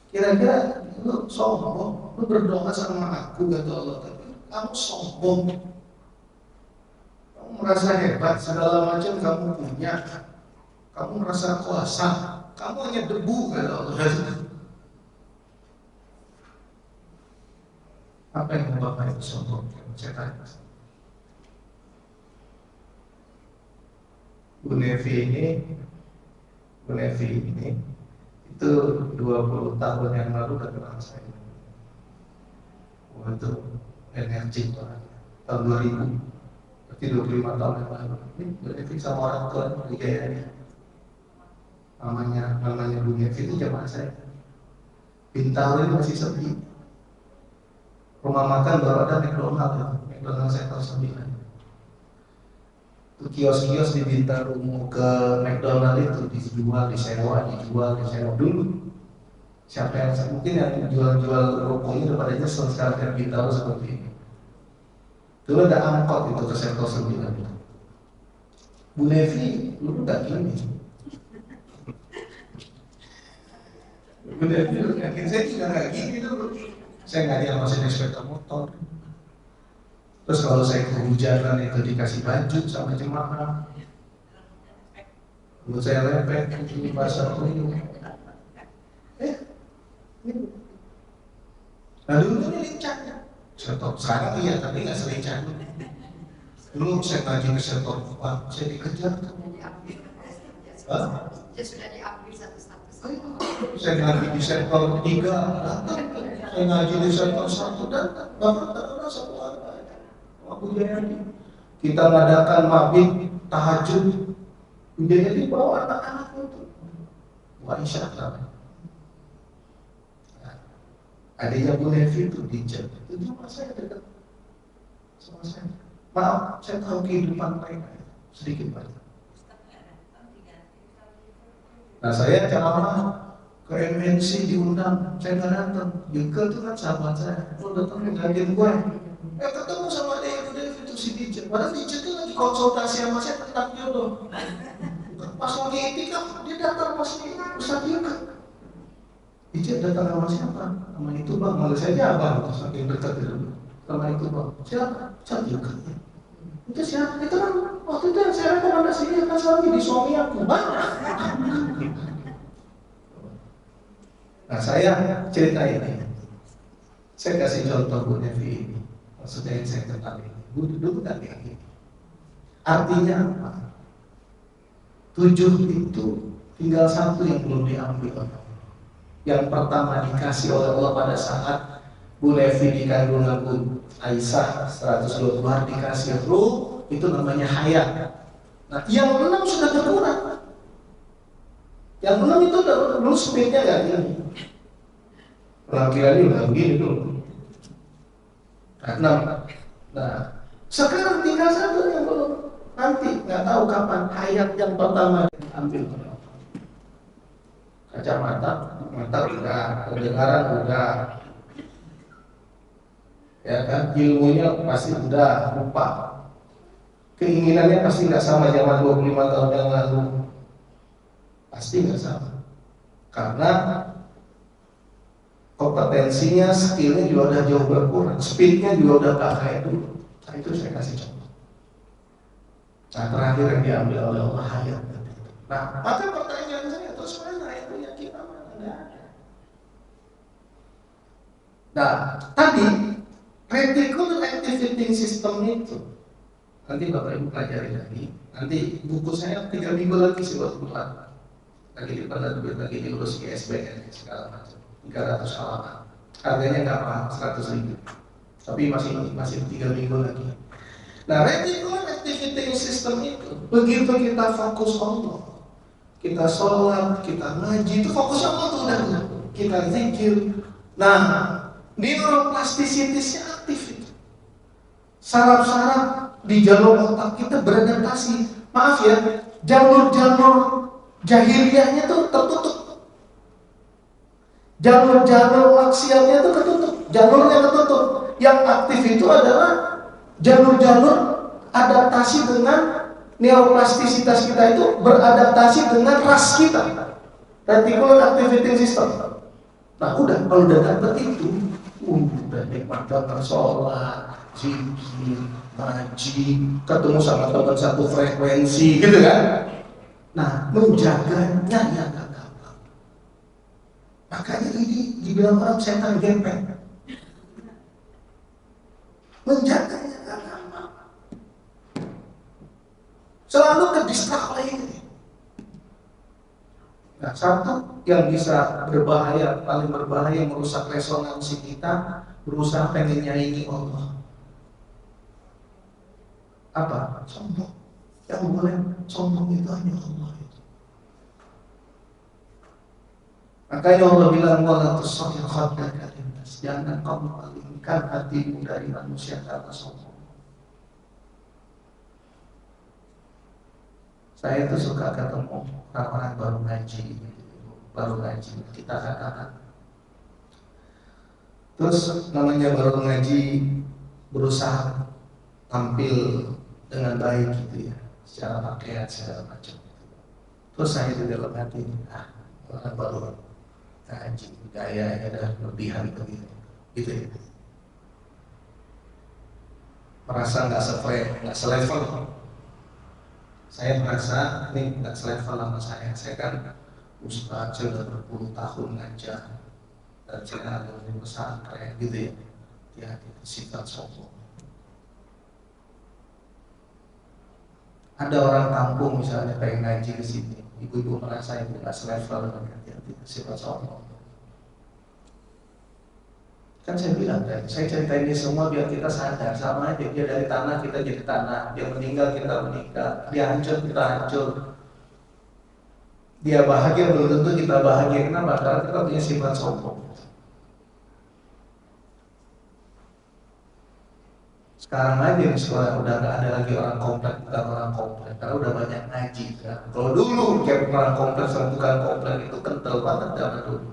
Kira-kira lu sombong, lu berdoa sama aku kata Allah, tapi kamu sombong. Kamu merasa hebat, segala macam kamu punya. Kamu merasa kuasa, kamu hanya debu kata Allah. Apa yang membuat itu sombong? Saya tanya. Bu Nevi ini itu 20 tahun yang lalu udah kenal saya. Waktu energi tahun 2000, berarti 25 tahun yang lalu. Ini Bu Nevi sama orang tua di Gayanya. Namanya Bu Nevi itu jamaah saya. Bintaro ini masih sepi. Rumah makan baru ada McDonald Sektor 9. Kios-kios di Bintaro mau ke McDonald itu dijual, disewa dulu. Siapa yang mungkin yang jual rokok ini udah pada nyesel sekarang Bintaro seperti ini. Dulu ada angkot itu ke Sektor 9. Bu Nevi dulu nggak gini. Bu Nevi dulu yakin saya juga nggak gini dulu. Saya nggak dia masih naik sepeda motor. Terus kalau saya kehujanan itu dikasih baju sama jemaah, lalu saya lepek di pasar tuyul. Nah dulu ini lincah. Sekarang iya, tapi nggak selincah dulu. Dulu saya ngaji ke sektor 4, saya dikejar. Ya sudah diambil satu-satu. Saya ngaji di sektor 3 datang, saya ngaji di sektor 1 datang, Bapak tak pernah satu hari. Abu Jayadi, kita ngadakan mabit tahajud, Abu Jayadi bawa anak-anak itu, wah Isya namanya. Adanya Bu Levi itu dijat, itu rumah saya dekat sama saya. Maaf, saya tahu kehidupan mereka sedikit banyak. Nah saya ceramah ke MNC diundang, saya nggak datang. Juga itu kan sahabat saya, lo datang ngeliatin gue. Ketemu sama dia itu si Dijen. Padahal Dijen itu lagi konsultasi sama saya tentang jodoh. Pas lagi etika dia datang pas di Ustaz Yuka. Dijen datang sama siapa? Sama itu bang, malah saya abang, saking dekat itu. Sama itu bang, siapa? Ustaz Yuka. Itu siapa? Itu kan waktu itu yang saya rekomendasinya kan lagi di suami aku. Nah saya cerita ini, saya kasih contoh Bu Nevi ini, maksudnya yang saya ketahui, Bu duduk kan kayak gini. Artinya apa? 7 itu tinggal 1 yang belum diambil. Yang pertama dikasih oleh Allah pada saat Bu Nevi di kandungan Bu Aisyah 120 hari dikasih ruh, itu namanya hayat. Nah yang 6 sudah berkurang. Yang 6 itu dulu speednya nggak gini. Penampilannya udah begini dulu. Nah, sekarang tinggal 1 yang belum. Nanti nggak tahu kapan hayat yang pertama diambil. Kacamata, mata udah, pendengaran udah, ya kan, ilmunya pasti udah lupa. Keinginannya pasti nggak sama zaman 25 tahun yang lalu. Pasti nggak sama. Karena kompetensinya, skillnya juga udah jauh berkurang, speednya juga udah gak kayak dulu. Nah itu saya kasih contoh. Nah terakhir yang diambil oleh Allah hayat. Nah maka pertanyaan saya terus mana itu yang kita mana? Nggak ada. Nah tadi reticular activating system itu nanti Bapak Ibu pelajari lagi. Nanti buku saya 3 minggu lagi sih buat bulan. Lagi di penerbit, lagi diurus ISBN segala macam. 300 halaman. Harganya nggak mahal, 100.000. Tapi masih 3 minggu lagi. Nah, reticular activating system itu begitu kita fokus Allah, kita sholat, kita ngaji, itu fokusnya Allah tuh udah kita zikir. Nah, neuroplasticity-nya aktif itu. Saraf-saraf di jalur otak kita beradaptasi. Maaf ya, jalur-jalur jahiliyahnya tuh tertutup. Jalur-jalur maksiatnya itu ketutup, jalurnya ketutup. Yang aktif itu adalah jalur-jalur adaptasi dengan neuroplastisitas kita itu beradaptasi dengan ras kita, reticular activating system. Nah udah, kalau udah dapet itu, udah nikmat banget sholat, zikir, ngaji, ketemu sama teman satu frekuensi, gitu kan? Nah menjaganya yang gak gampang. Makanya ini dibilang orang setan gempeng. Menjaganya gak gampang. Selalu kedistrak oleh ini. Nah, satu yang bisa berbahaya, paling berbahaya merusak resonansi kita, berusaha pengen nyaingi Allah. Apa? Sombong. Yang boleh sombong itu hanya Allah itu. Makanya Allah bilang wala tusahhir khaddaka linnas, jangan kau memalingkan hatimu dari manusia karena sombong. Saya itu suka ketemu orang-orang baru ngaji, kita katakan. Terus namanya baru ngaji, berusaha tampil dengan baik gitu ya, secara pakaian segala macam. Terus saya di dalam hati, orang baru ngaji, gayanya udah lebihan begitu, gitu ya. Merasa nggak selevel. Saya merasa ini nggak selevel sama saya. Saya kan ustaz, saya udah berpuluh tahun ngajar dan saya ada di pesantren gitu ya. Ya, itu sifat sombong. Ada orang kampung misalnya pengen ngaji ke sini, ibu-ibu merasa itu nggak selevel dengan hati-hati sifat sombong. Kan saya bilang tadi, saya cerita ini semua biar kita sadar sama aja, dia dari tanah kita jadi tanah, dia meninggal kita meninggal, dia hancur kita hancur, dia bahagia belum tentu kita bahagia. Kenapa? Karena kita punya sifat sombong. Sekarang aja di sekolah udah nggak ada lagi orang komplek, bukan orang komplek, karena udah banyak ngaji kan. Kalau dulu kayak orang komplek sama bukan komplek itu kental banget zaman dulu.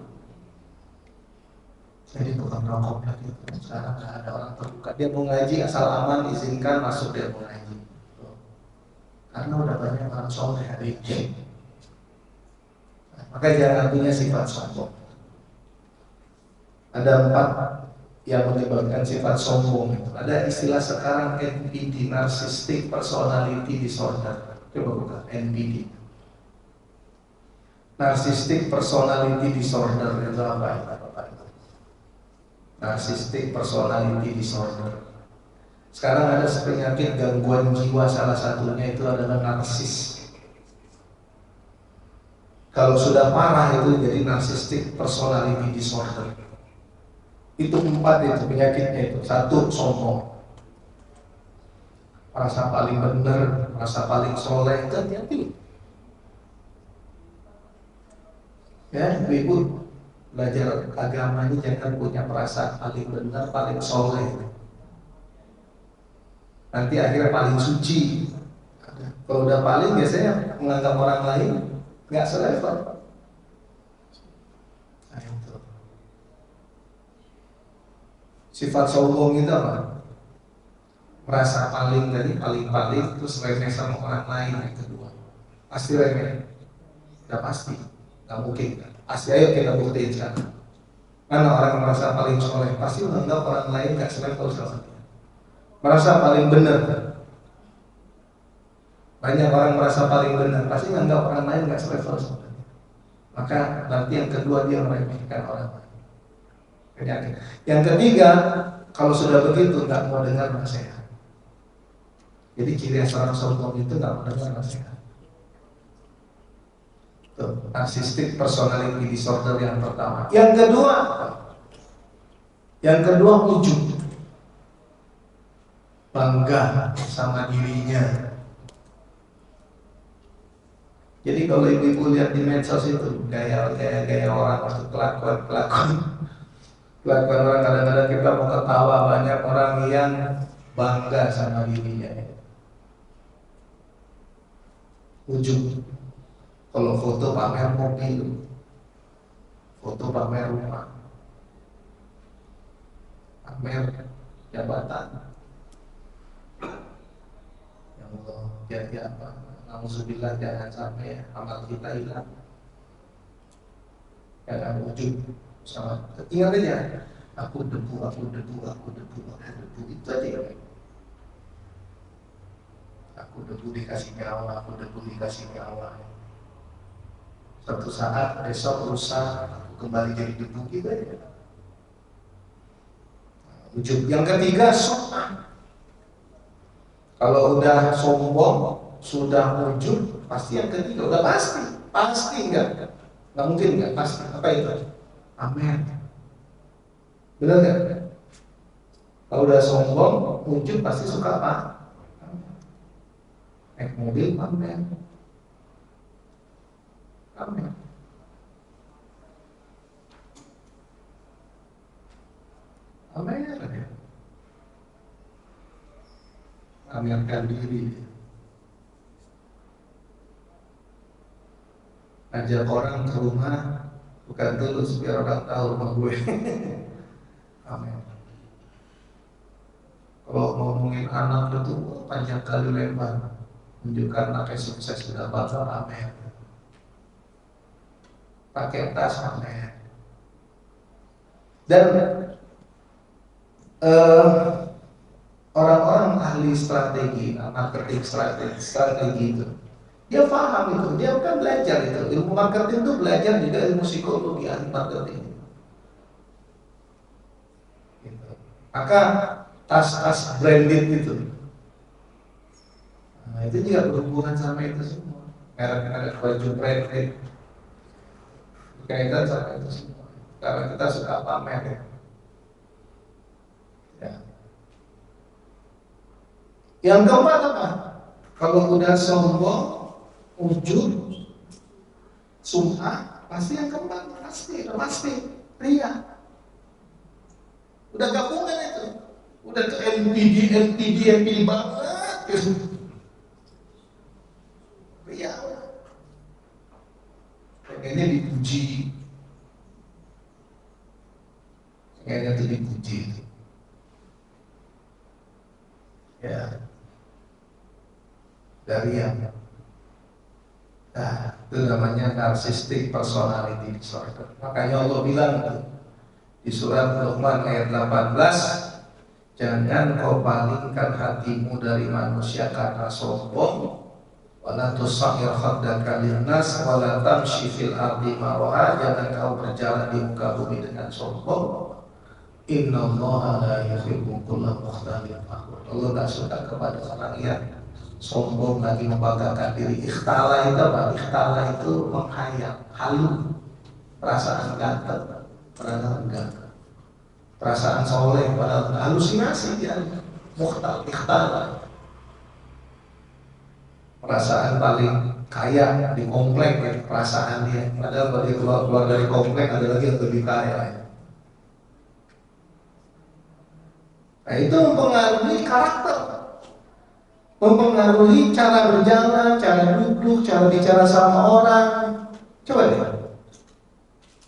Jadi bukan orang komplek itu. Sekarang nggak ada orang terbuka. Dia mau ngaji asal aman izinkan masuk dia mau ngaji. Karena udah banyak orang soleh hari ini. Maka jangan punya sifat sombong. Ada 4 yang menyebabkan sifat sombong itu. Ada istilah sekarang NPD, Narcissistic Personality Disorder. Coba buka NPD. Narcissistic Personality Disorder itu apa? Narcissistic Personality Disorder. Sekarang ada penyakit gangguan jiwa, salah satunya itu adalah narsis. Kalau sudah parah itu jadi Narcissistic Personality Disorder. Itu 4 itu penyakitnya itu. 1, sombong, merasa paling benar, merasa paling soleh. Itu hati-hati. Ya, ibu belajar agama ini jangan punya perasaan paling benar, paling soleh. Nanti akhirnya paling suci. Kalau udah paling biasanya menganggap orang lain nggak selevel. Nah, itu. Sifat sombong itu apa? Merasa paling dari paling terus remeh sama orang lain. Yang kedua, pasti remeh. Udah pasti, nggak mungkin. Pasti, ayo kita buktiin sekarang. Mana orang merasa paling soleh pasti menganggap orang lain nggak selevel sama dia. Merasa paling benar. Banyak orang merasa paling benar, pasti menganggap orang lain nggak selevel sama dia. Maka nanti yang kedua dia meremehkan orang lain. Penyakit. Yang ketiga, kalau sudah begitu nggak mau dengar nasihat. Jadi ciri orang sombong itu nggak mau dengar nasihat. Narcissistic Personality Disorder yang pertama. Yang kedua ujub, bangga sama dirinya. Jadi kalau ibu-ibu lihat di medsos itu gaya orang waktu kelakuan orang, kadang-kadang kita mau ketawa, banyak orang yang bangga sama dirinya. Ujub. Kalau foto pamer mobil, foto pamer rumah, pamer jabatan. Ya Allah, jadi apa? Alhamdulillah jangan sampai amal kita hilang. Jangan ujub sama. Ingat aja, aku debu, itu aja. Aku debu dikasih nyawa, Suatu saat besok rusak, aku kembali jadi debu gitu aja. Ujub. Yang ketiga, sum'ah. Kalau udah sombong, sudah ujub, pasti yang ketiga udah pasti enggak mungkin enggak pasti. Apa itu? Amin. Benar nggak? Kalau udah sombong, ujub pasti suka apa? Naik mobil, amin. Amin. Pamerkan diri. Ajak orang ke rumah bukan tulus biar orang tahu rumah gue. Amin. Kalau ngomongin anak itu panjang kali lebar, menunjukkan anaknya sukses sudah bakal amin. Pakai tas amin. Dan orang-orang ahli strategi, marketing strategi itu, dia paham itu, dia kan belajar itu. Ilmu marketing itu belajar juga ilmu psikologi ahli marketing. Gitu. Maka tas-tas branded itu, nah, itu juga berhubungan sama itu semua. merek-merek baju branded berkaitan sama itu semua. Karena kita suka pamer ya. Ya. Yang keempat apa? Kalau udah sombong, ujub, sum'ah, pasti yang keempat pasti ria. Udah gabungan itu. Udah ke NPD banget gitu. Ria. Pengennya dipuji. Pengennya tuh dipuji. Ya. Dari yang itu namanya narcissistic personality disorder. Makanya Allah bilang di surat Luqman ayat 18, jangan kau palingkan hatimu dari manusia karena sombong, wala tusaghir khaddaka linnas wala tamshi fil ardi maraha, jangan kau berjalan di muka bumi dengan sombong. Innallaha la yuhibbu kulla mukhtalin fakhur. Allah tak suka kepada orang yang sombong lagi membanggakan diri. Ikhtala itu apa? Ikhtala itu menghayal, halu, perasaan ganteng, padahal enggak. Perasaan soleh, padahal halusinasi dia. Mukhtal, ikhtala. Perasaan paling kaya di komplek, ya, perasaan dia. Padahal kalau dia keluar dari komplek ada lagi yang lebih kaya. Ya. Nah itu mempengaruhi karakter, mempengaruhi cara berjalan, cara duduk, cara bicara sama orang. Coba deh.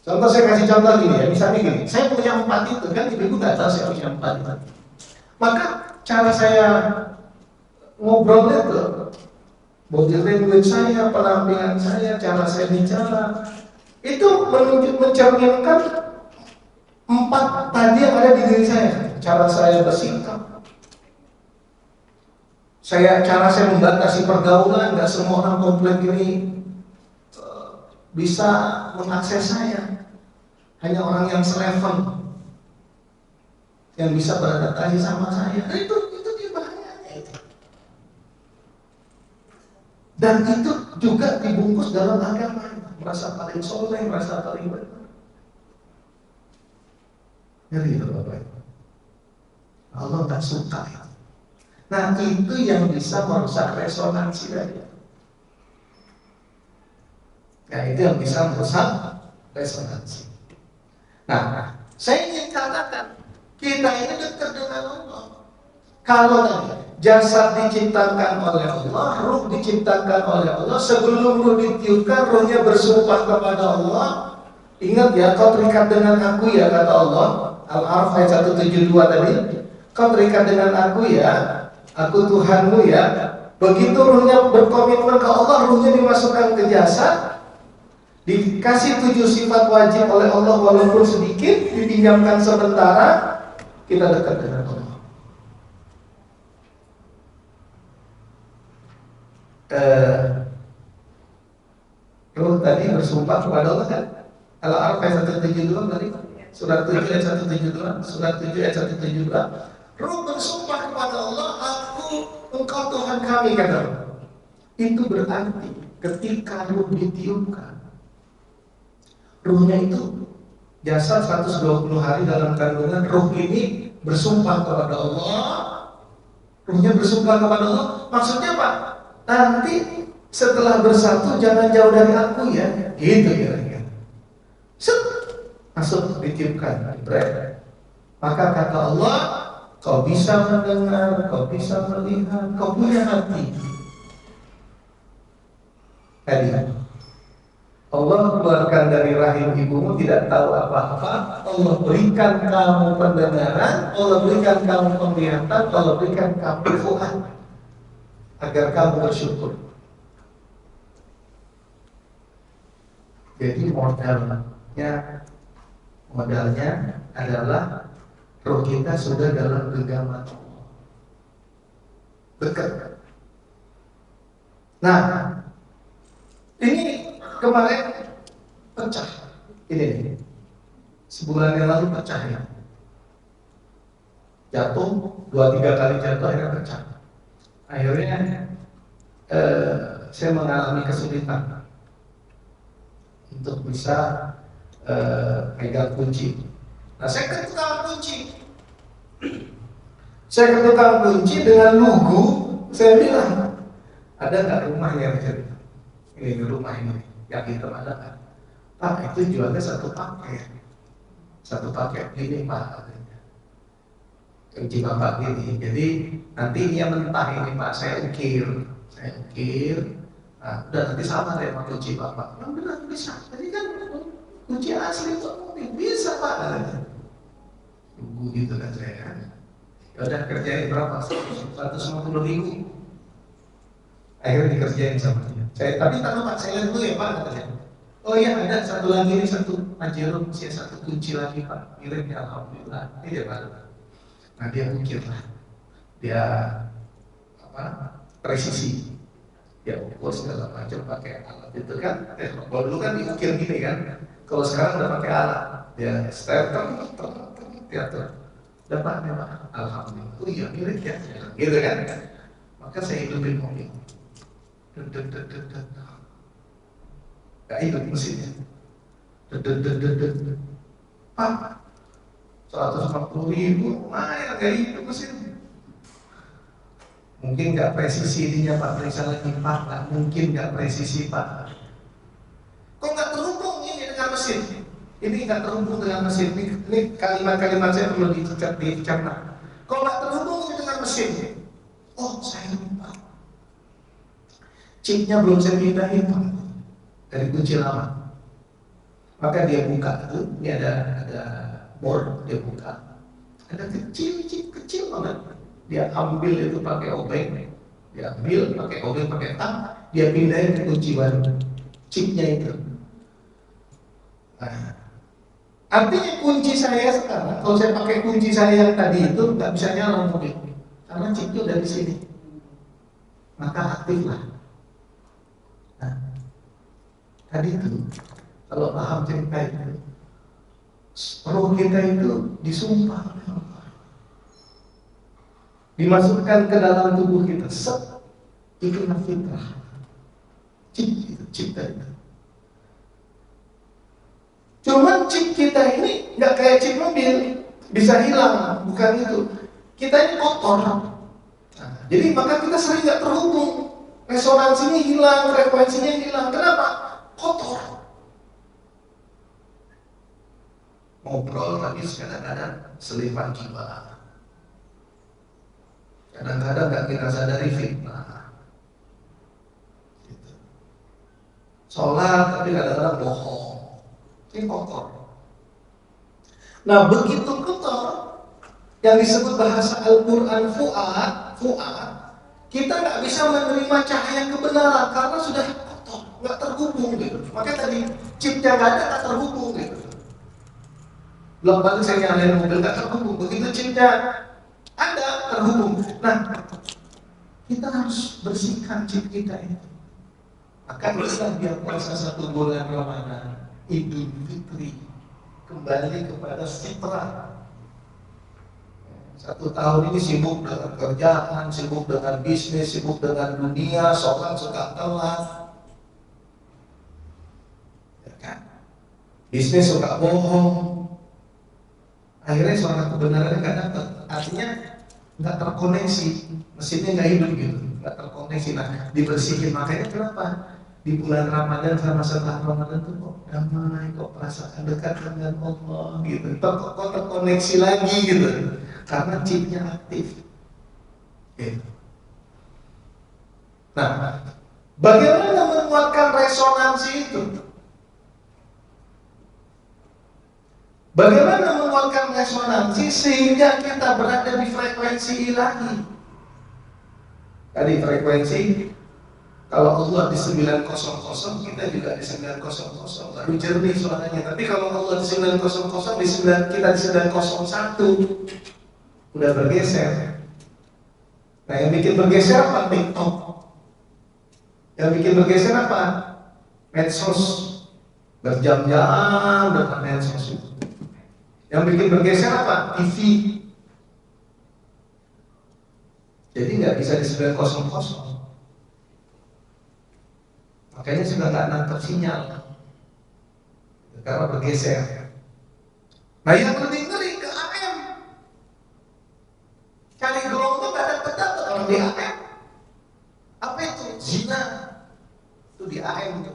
Contoh saya kasih contoh gini ya, misalnya gini, saya punya 4 itu kan, ibu nggak tahu saya punya 4 itu. Maka cara saya ngobrol itu, body language saya, penampilan saya, cara saya bicara, itu mencerminkan 4 tadi yang ada di diri saya. Cara saya bersikap, cara saya membatasi pergaulan. Nggak semua orang komplek ini bisa mengakses saya. Hanya orang yang selevel yang bisa beradaptasi sama saya. Nah, itu dia bahayanya itu. Dan itu juga dibungkus dalam agama, merasa paling soleh, merasa paling benar. Ngeri itu Bapak. Allah tak suka itu. Nah itu yang bisa merusak resonansi tadi. Nah itu yang bisa merusak resonansi. Nah saya ingin katakan, kita ini dekat dengan Allah. Kalau tadi jasad diciptakan oleh Allah, ruh diciptakan oleh Allah, sebelum ruh ditiupkan, ruhnya bersumpah kepada Allah. Ingat ya, kau terikat dengan aku ya, kata Allah. Al-Araf ayat 172 tadi. Kau terikat dengan aku ya, aku Tuhanmu ya. Begitu ruhnya berkomitmen ke Allah, ruhnya dimasukkan ke jasad, dikasih 7 sifat wajib oleh Allah walaupun sedikit, dipinjamkan sementara, kita dekat dengan Allah. Ruh tadi bersumpah kepada Allah kan? Al-Araf ayat 172 tadi, surat 7 ayat 172, surat 7 ayat 172. Ruh bersumpah kepada Allah, engkau Tuhan kami, kata Allah. Itu berarti ketika ruh ditiupkan, ruhnya itu jasad 120 hari dalam kandungan, ruh ini bersumpah kepada Allah. Ruhnya bersumpah kepada Allah, maksudnya apa? Nanti setelah bersatu jangan jauh dari aku ya, gitu kira-kira. Masuk ditiupkan, maka kata Allah, kau bisa mendengar, kau bisa melihat, kau punya hati. Tadi Allah keluarkan dari rahim ibumu tidak tahu apa-apa. Allah berikan kamu pendengaran, Allah berikan kamu penglihatan, Allah berikan kamu fuad agar kamu bersyukur. Jadi modalnya adalah roh kita sudah dalam genggaman Allah, dekat. Nah, ini kemarin pecah. Ini sebulan yang lalu pecah ya. Jatuh 2-3 kali jatuh, akhirnya pecah. Akhirnya saya mengalami kesulitan untuk bisa pegang kunci. Nah, saya ke tukang kunci. Saya ke tukang kunci dengan lugu, saya bilang, ada nggak rumahnya Richard? Ini rumah ini, yang hitam ada nggak? Pak, itu jualnya satu paket ini Pak. Kunci Bapak gini, jadi nanti dia mentah ini Pak, saya ukir. Nah, udah nanti sama deh sama kunci Bapak. Yang benar bisa, jadi kan kunci asli kok bisa Pak. Tunggu gitu kan saya kan. Ya udah kerjain berapa? 150.000. Akhirnya dikerjain sama dia. Tapi tak lupa saya lihat dulu ya Pak katanya. Oh iya ada satu lagi ini, satu Pajero, saya satu kunci lagi Pak. Ngirim ya alhamdulillah. Ini dia Pak. Nah dia ukir lah, dia presisi, dia ukur segala macam pakai alat itu kan. Kalau dulu kan diukir gini kan, kalau sekarang udah pakai alat, dia starter, diatur, dapat memang, alhamdulillah. Oh iya mirip ya, gitu kan. Maka saya hidupin mobil, gak hidup mesinnya, Pak. 150.000, lumayan gak hidup mesin. Mungkin gak presisi ininya Pak, periksa lagi Pak, gak mungkin gak presisi Pak. Kok gak terhubung ini dengan mesin? Ini gak terhubung dengan mesin. Ini kalimat-kalimat saya perlu dicerna. Kok gak terhubung dengan mesin? Oh saya lupa, chipnya belum saya pindahin Pak, dari kunci lama. Maka dia buka tuh, ini ada board, dia buka, ada chip kecil banget, dia ambil itu pakai obeng, dia ambil pakai obeng pakai tang, dia pindahin ke kunci baru, chipnya itu. Nah, artinya kunci saya sekarang, kalau saya pakai kunci saya yang tadi itu nggak bisa nyala mobil, karena chipnya udah di sini, maka aktif lah. Nah, tadi itu kalau paham cerita itu, roh kita itu disumpah, dimasukkan ke dalam tubuh kita, itu fitrah, cipta itu. Cuman chip kita ini nggak kayak chip mobil, bisa hilang, bukan itu. Kita ini kotor. Nah, jadi maka kita sering nggak terhubung, resonansinya hilang, frekuensinya hilang. Kenapa? Kotor. Ngobrol tapi kadang-kadang selipan jiwa, kadang-kadang nggak kita sadari fitnah, gitu. Sholat tapi kadang-kadang bohong, ini kotor. Nah begitu kotor, yang disebut bahasa Al-Quran fu'ad, kita nggak bisa menerima cahaya kebenaran karena sudah kotor, nggak terhubung gitu. Makanya tadi chipnya nggak ada, nggak terhubung gitu. Belum balik saya nyalain mobil gak terhubung, begitu chipnya ada terhubung. Nah, kita harus bersihkan chip kita itu. Maka Islam dia puasa 1 bulan Ramadan, Idul Fitri, kembali kepada fitrah. 1 tahun ini sibuk dengan kerjaan, sibuk dengan bisnis, sibuk dengan dunia, sholat suka telat, ya kan? Bisnis suka bohong. Akhirnya suara kebenarannya nggak dapat, artinya nggak terkoneksi, mesinnya nggak hidup gitu, nggak terkoneksi. Nah, dibersihin. Makanya kenapa di bulan Ramadan sama setelah Ramadan tuh kok damai, kok perasaan dekat dengan Allah gitu, kok terkoneksi lagi gitu, karena chipnya aktif. Gitu. Nah, bagaimana menguatkan resonansi itu? Bagaimana menguatkan resonansi sehingga kita berada di frekuensi ilahi? Tadi frekuensi, kalau Allah di 900, kita juga di 900, baru jernih suaranya. Tapi kalau Allah di 900, kita di 901, udah bergeser. Nah yang bikin bergeser apa? TikTok. Yang bikin bergeser apa? Medsos. Berjam-jam dengan medsos itu. Yang bikin bergeser apa? TV. Jadi nggak bisa di 900. makanya sudah nggak nangkep sinyal karena bergeser. Nah yang lebih ngeri ke AM, cari gelombang nggak dapat orang di AM. Apa itu? Zina itu di AM itu.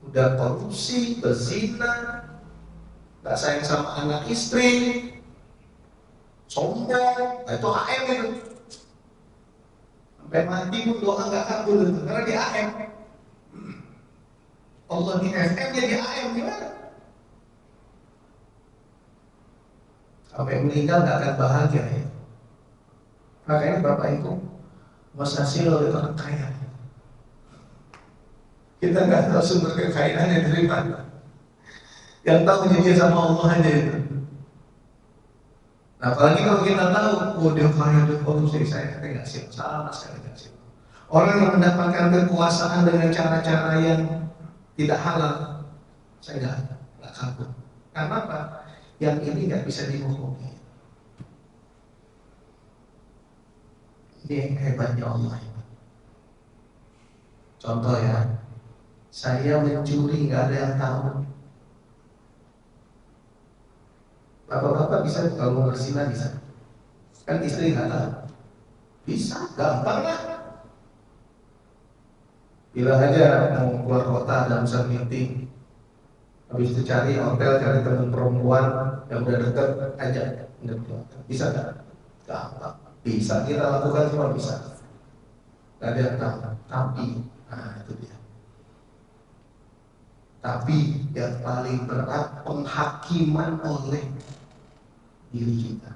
Udah korupsi, berzina, nggak sayang sama anak istri, sombong, nah itu AM itu. Sampai mati pun doa nggak kabul itu, karena di AM. Allah di FM dia di AM gimana? Sampai meninggal nggak akan bahagia ya. Makanya Bapak Ibu, Mas Hasil itu orang kaya. Kita nggak tahu sumber kekayaannya dari mana. Yang tahu dia sama Allah aja itu. Nah, apalagi kalau kita tahu, oh dia kaya, dia korupsi, saya nggak siap, sama sekali nggak siap. Orang yang mendapatkan kekuasaan dengan cara-cara yang tidak halal, saya nggak kabur. Karena apa? Yang ini nggak bisa dibohongi. Ini hebatnya Allah. Contoh ya, saya mencuri nggak ada yang tahu. Bapak-bapak bisa kalau berzina bisa, kan istri nggak tahu, bisa, gampang lah. Bila aja mau keluar kota dan bisa meeting, habis itu cari hotel, cari teman perempuan yang udah deket aja, bisa nggak? Gampang, bisa kita lakukan semua bisa. Nggak ada yang tahu, tapi, nah itu dia. Tapi yang paling berat penghakiman oleh diri kita.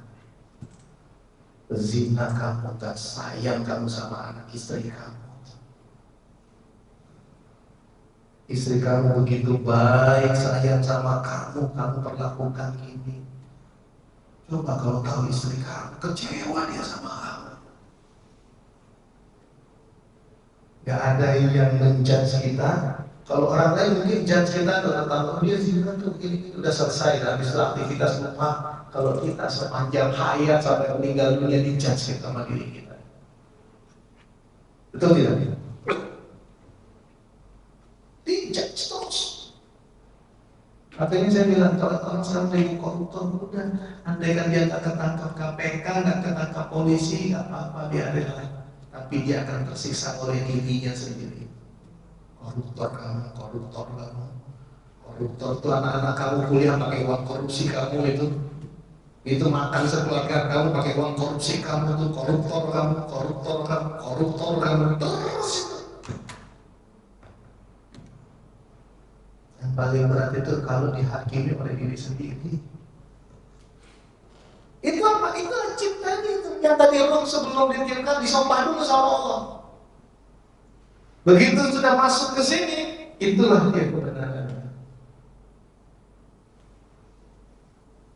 Zina kamu, gak sayang kamu sama anak istri kamu. Istri kamu begitu baik, sayang sama kamu, kamu perlakukan gini. Coba kalau tahu istri kamu, kecewa dia sama kamu. Gak ada yang menjudge kita. Kalau orang lain mungkin judge kita tuh tentang oh dia zina tuh ini udah selesai, habis aktivitas rumah. Kalau kita sepanjang hayat sampai meninggal dunia dijudge kita sama diri kita. Betul tidak? Dijudge terus. Makanya saya bilang kalau orang sekarang jadi koruptor udah, andaikan dia nggak ketangkap KPK, nggak ketangkap polisi, nggak apa-apa dia adalah, tapi dia akan tersiksa oleh dirinya sendiri. Koruptor kamu, koruptor kamu, koruptor itu anak-anak kamu kuliah pakai uang korupsi kamu itu makan sekeluarga kamu pakai uang korupsi kamu, itu koruptor kamu, koruptor kamu, koruptor kamu terus. Yang paling berat itu kalau dihakimi oleh diri sendiri. Itu apa? Itu ciptanya itu. Yang tadi orang sebelum diciptakan disumpah dulu sama Allah. Begitu sudah masuk ke sini, itulah dia kebenaran.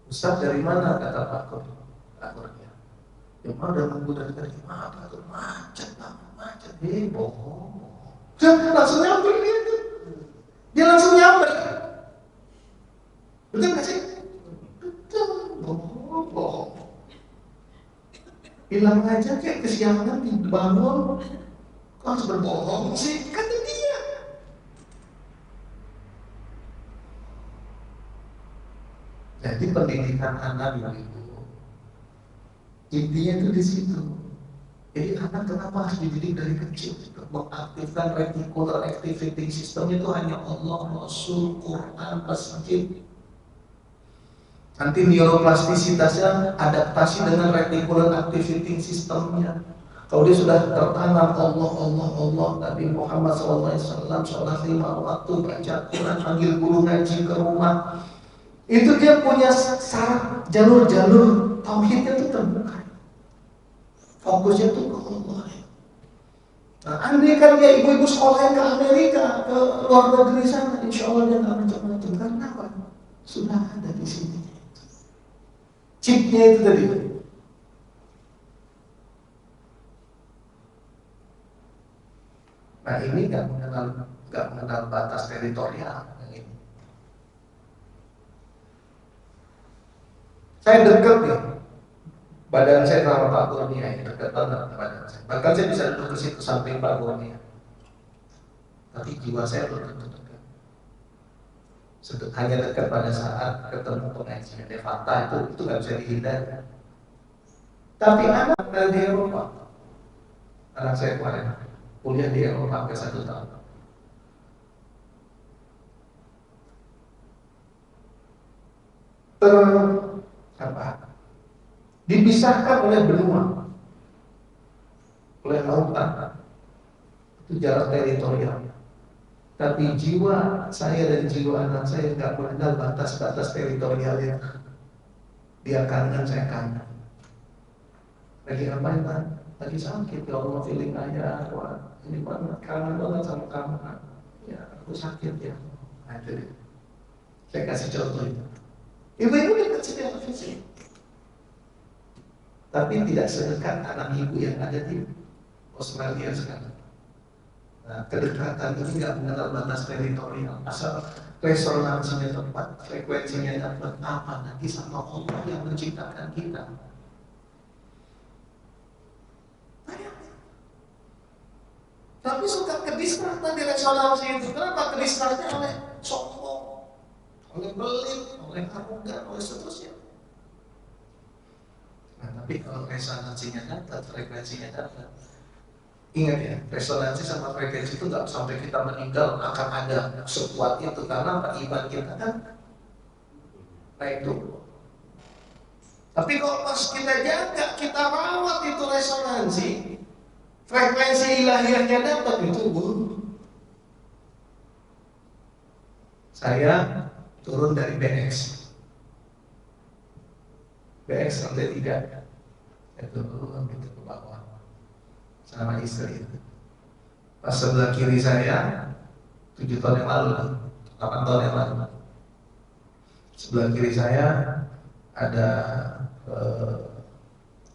Ustaz dari mana kata Pak Kur? Ya mau udah nunggu dari tadi, apa tuh macet, bohong. Dia langsung nyamper gitu. Dia langsung nyamper. Betul nggak sih? Betul, bohong. Bilang aja kayak kesiangan dibangun. Kok harus berbohong sih? Kata dia. Jadi pendidikan anak itu intinya itu di situ. Jadi anak kenapa harus dididik dari kecil? Mengaktifkan reticular activating system itu hanya Allah, Rasul, Quran, masjid. Nanti neuroplastisitasnya adaptasi dengan reticular activating systemnya. Kalau dia sudah tertanam Allah, Nabi Muhammad SAW, sholat 5 waktu, baca Quran, panggil guru ngaji ke rumah, itu dia punya syarat jalur-jalur tauhidnya itu terbuka. Fokusnya itu ke Allah. Nah, andai kan dia ibu-ibu sekolah ke Amerika, ke luar negeri sana, insya Allah dia nggak macam-macam. Karena apa? Sudah ada di sini. Chipnya itu tadi. Nah ini nggak mengenal batas teritorial. Yang ini. Saya dekat nih, badan saya sama Pak Kurnia ini dekat banget badan saya. Bahkan saya bisa duduk ke situ samping Pak Kurnia. tapi jiwa saya belum tentu dekat. Hanya dekat pada saat ketemu pengajian fakta itu nggak bisa dihindari. Tapi anak di Eropa, anak saya kemarin kuliah di Eropa sampai 1 tahun. Dipisahkan oleh benua, oleh lautan, itu jarak teritorial. Tapi jiwa saya dan jiwa anak saya nggak mengenal batas-batas teritorialnya. Dia kangen, saya kangen. Lagi ngapain kan? Lagi sakit, ya Allah, feeling aja, wah ini banget, kangen banget sama kamu. Ya, aku sakit ya. Nah, itu dia. Saya kasih contoh itu. Ibu-ibu dekat secara fisik, tapi tidak sedekat anak ibu yang ada di Australia sekarang. Nah, kedekatan ini nggak mengenal batas teritorial, asal resonansinya tepat, frekuensinya dapat, apa nanti sama Allah yang menciptakan kita. Tapi suka kedistratan di resonansi itu. Kenapa kedistratan? Oleh sombong, oleh belit, oleh arogan, oleh seterusnya. Nah, tapi kalau resonansinya dapat, frekuensinya dapat, ingat ya, resonansi sama frekuensi itu nggak sampai kita meninggal akan ada sekuat itu, karena iman kita kan naik turun. Tapi kalau pas kita jaga, kita rawat itu resonansi, frekuensi ilahiyahnya dapat, itu saya turun dari BX sampai 3, saya turun gitu ke bawah sama istri. Pas sebelah kiri saya 7 tahun yang lalu, 8 tahun yang lalu, sebelah kiri saya ada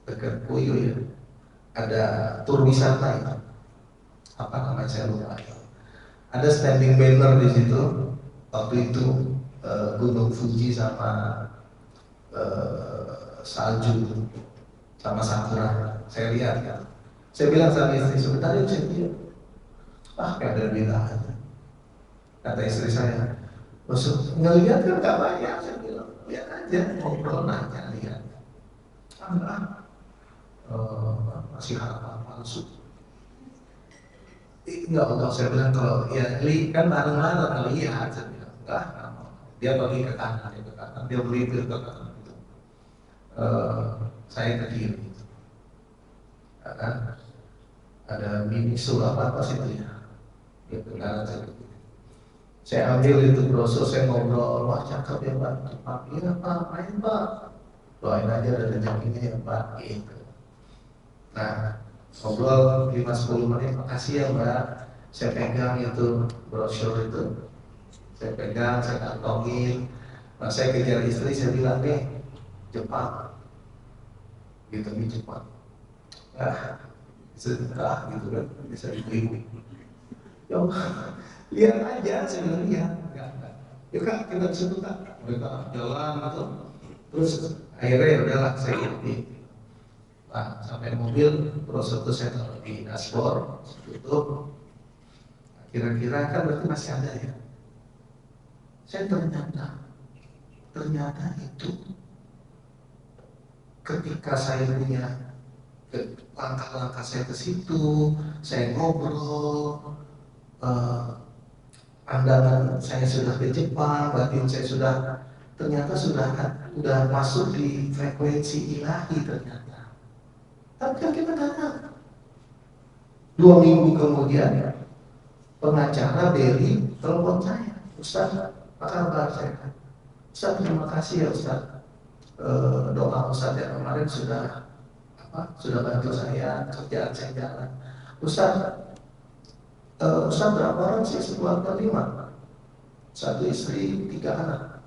dekat Puyo ya, ada tur wisata itu, apa namanya saya lupa. Ada standing banner di situ. Waktu itu Gunung Fuji sama salju sama sakura, saya lihat ya. Saya bilang sama istri, sebentar yuk, saya lihat. Kadang bilang aja. Kata istri saya, maksud ngelihat kan gak banyak. Saya bilang, lihat aja, ngobrol, nanya, lihat. Masih harapan palsu. Enggak, saya bilang kalau ya kan bareng-bareng ngelihat. Saya bilang, enggak, dia pergi ke kanan, dia melipir ke kanan. Saya ke kiri. Ada minisul apa situ ya. Dia ke kanan, saya ke kiri. Saya ambil itu brosur, saya ngobrol, wah cakep ya Pak. Iya Pak, main Pak. Doain aja ada rezekinya ya Pak. Gitu. Nah, ngobrol 5-10 menit, makasih ya Mbak. Saya pegang itu brosur itu, saya pegang, saya kantongin. Nah, saya kejar istri, saya bilang nih, Jepang, gitu nih Jepang. Sedekah gitu kan, bisa dibeli. Ya lihat aja, saya bilang lihat. Ya Kak, kita disitu Kak. Mereka jalan atau terus akhirnya ya udahlah saya ikuti. Nah, sampai mobil, brosur itu saya taruh di dashboard, tutup. Kira-kira kan berarti masih ada ya. Saya ternyata itu ketika saya punya langkah-langkah saya ke situ, saya ngobrol, pandangan saya sudah ke Jepang, batin saya ternyata sudah masuk di frekuensi ilahi ternyata. Tapi kan kita nggak tahu. 2 minggu kemudian pengacara Beri telepon saya, Ustaz, apa kabar saya? Ustaz, terima kasih ya Ustaz. Doa Ustaz yang kemarin sudah bantu saya, kerjaan saya jalan. Ustaz berapa orang sih sekeluarga? 5, 1 istri, 3 anak.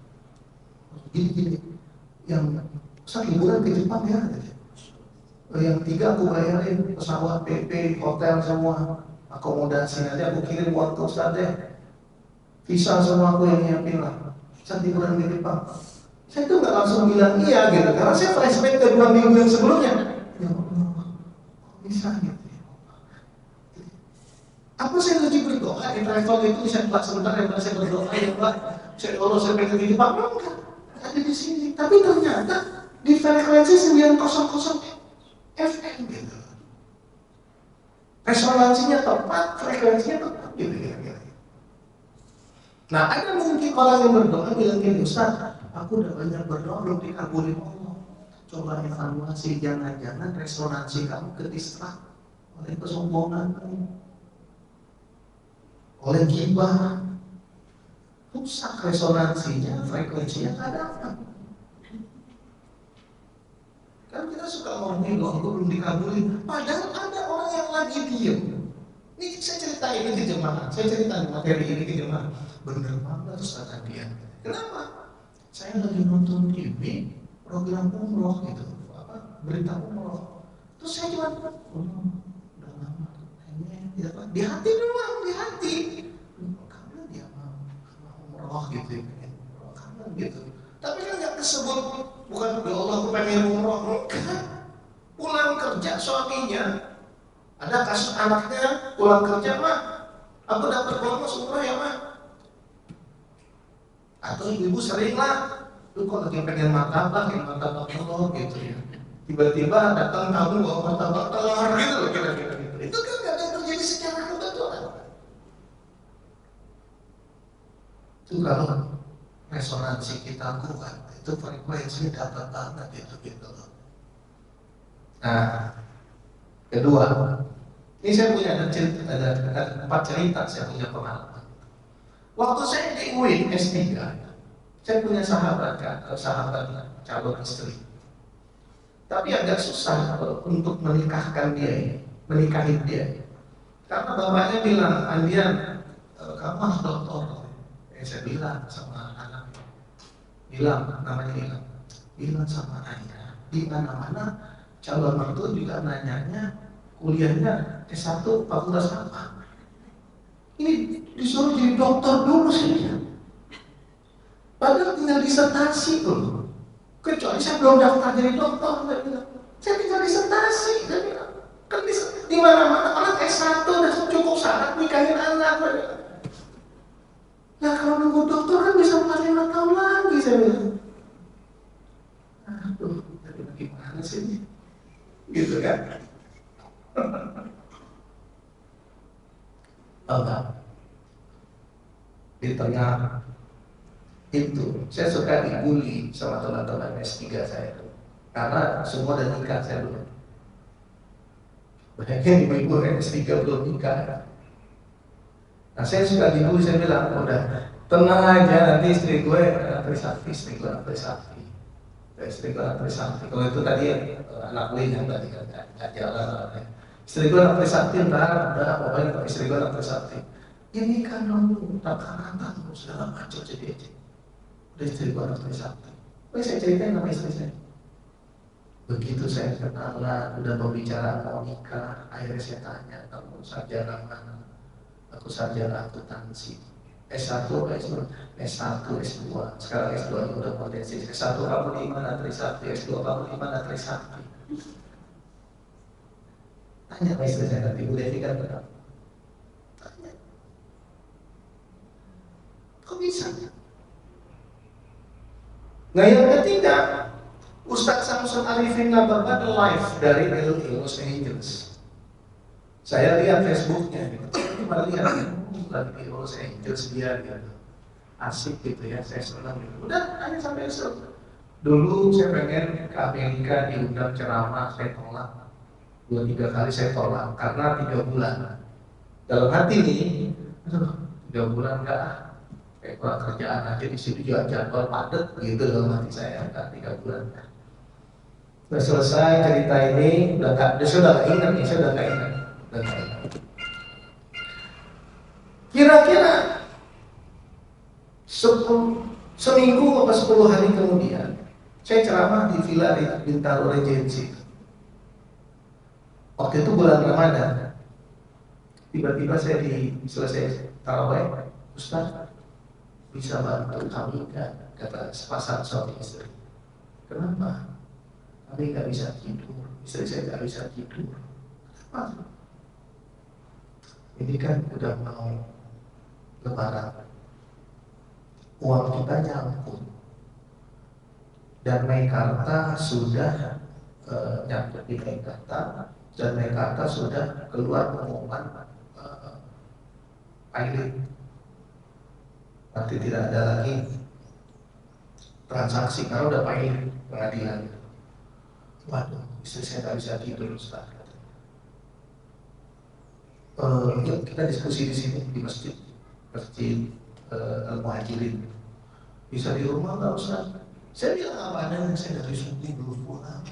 Gini, yang Ustaz liburan ke Jepang ya? Yang 3 aku bayarin pesawat, PP, hotel semua, akomodasi, nanti aku kirim uang ke Ustaz deh. Visa semua aku yang nyiapin lah. Ustaz liburan ke Jepang. Saya tuh nggak langsung bilang iya gitu, karena saya flashback ke 2 minggu yang sebelumnya. Ya Allah, bisa gitu ya. Apa saya lagi berdoa? berdoa di travel itu bisa Pak sebentar ya Pak, saya berdoa ya Pak, saya Allah saya pengen di Pak, enggak ada di sini. Tapi ternyata di frekuensi 900 FM gitu. Resonansinya tepat, frekuensinya tepat gitu kira-kira. Nah, ada mungkin orang yang berdoa bilang gini, Ustaz, aku udah banyak berdoa belum dikabulin Allah. Coba evaluasi, jangan-jangan resonansi kamu kedistrak oleh kesombongan, oleh ghibah, rusak resonansinya, frekuensinya nggak dapat. Kan kita suka ngomongin doa aku belum dikabulin, padahal ada orang yang lagi diem. Ini saya cerita ini ke jemaah, saya cerita materi ini ke jemaah. Bener banget Ustaz dia. Kenapa? Saya lagi nonton TV program umroh gitu, berita umroh. Terus saya cuma udah lama kayaknya tidak apa di hati doang, di hati. Karena dia mau umroh gitu, karena gitu. Tapi kan nggak tersebut, bukan ya Allah aku pengen umroh, enggak. Pulang kerja suaminya, ada kasus anaknya pulang kerja mah, aku dapat bonus umroh ya mah. Atau ibu sering lah, lu kok lagi pengen martabak telur gitu ya. Tiba-tiba datang kamu bawa martabak telur gitu loh kira-kira gitu. Itu kan nggak ada yang terjadi secara kebetulan. Itu kalau resonansi kita kuat, itu frekuensinya dapat banget gitu loh. Nah, kedua, ini saya punya ada 4 cerita saya punya pengalaman. Waktu saya di UIN S3, saya punya sahabat calon istri. Tapi agak susah untuk menikahin dia. Karena bapaknya bilang, Andian, kamu harus doktor. Saya bilang sama anak, bilang sama ayah, di mana-mana calon mertua juga nanyanya kuliahnya S1 fakultas apa. Ini disuruh jadi dokter dulu sih. Padahal tinggal disertasi tuh. Kecuali saya belum daftar jadi dokter, saya tinggal disertasi. Kan di mana-mana orang S1 udah cukup syarat nikahin anak. Nah kalau nunggu dokter kan bisa 4-5 tahun lagi saya bilang. Aduh, tapi bagaimana sih? Gitu kan? Allah di tengah itu saya suka dibully sama teman-teman S3 saya itu karena semua udah nikah saya belum. Banyaknya ibu-ibu S3 belum nikah. Nah saya suka dibully, saya bilang udah tenang aja, nanti istri gue Trisakti. Kalau itu tadi anak gue yang tadi nggak jalan. Istri gue anak Trisakti, ntar udah pokoknya istri gue anak Trisakti. Ini kan dulu takaran segala macam jadi aja. Udah istri gue anak Trisakti. Saya ceritain sama istri saya. Begitu saya kenalan, udah pembicaraan mau nikah, akhirnya saya tanya, kamu sarjana mana? Aku sarjana akuntansi. S1, S1, S2. Sekarang S2 udah potensi. S1 kamu di mana Trisakti, S2 kamu di mana Trisakti. Tanya sama istri saya nanti, Bu Devi kan berapa? Tanya. Kok bisa? Nah yang ketiga, Ustadz Samsul Arifin Nababan live dari Los Angeles. Saya lihat Facebooknya, cuma lihat lagi di Los Angeles dia gitu. Asik gitu ya, saya senang gitu. Udah hanya sampai itu. Dulu saya pengen ke Amerika diundang ceramah, saya tolak. 2-3 kali saya tolak karena 3 bulan. Dalam hati nih, 3 bulan enggak, kayak kurang kerjaan aja di situ juga jadwal padat gitu dalam hati saya, enggak 3 bulan. Udah selesai cerita ini, sudah nggak ingat. Kira-kira seminggu atau 10 hari kemudian, saya ceramah di Villa Bintaro Regency. Waktu itu bulan Ramadan. Tiba-tiba saya selesai tarawih, Ustaz bisa bantu kami kan? Kata sepasang suami istri. Kenapa? Kami nggak bisa tidur, istri saya nggak bisa tidur. Kenapa? Ini kan udah mau Lebaran, uang kita nyangkut dan Meikarta sudah nyangkut di Meikarta, dan Meikarta sudah keluar pengumuman pilot, berarti tidak ada lagi transaksi karena udah pilot pengadilan. Waduh, istri saya tak bisa tidur, Ustaz. Yuk kita diskusi di sini di masjid Al-Muhajirin. Bisa di rumah nggak, Ustaz? Saya bilang apa adanya, saya dari subuh belum pulang.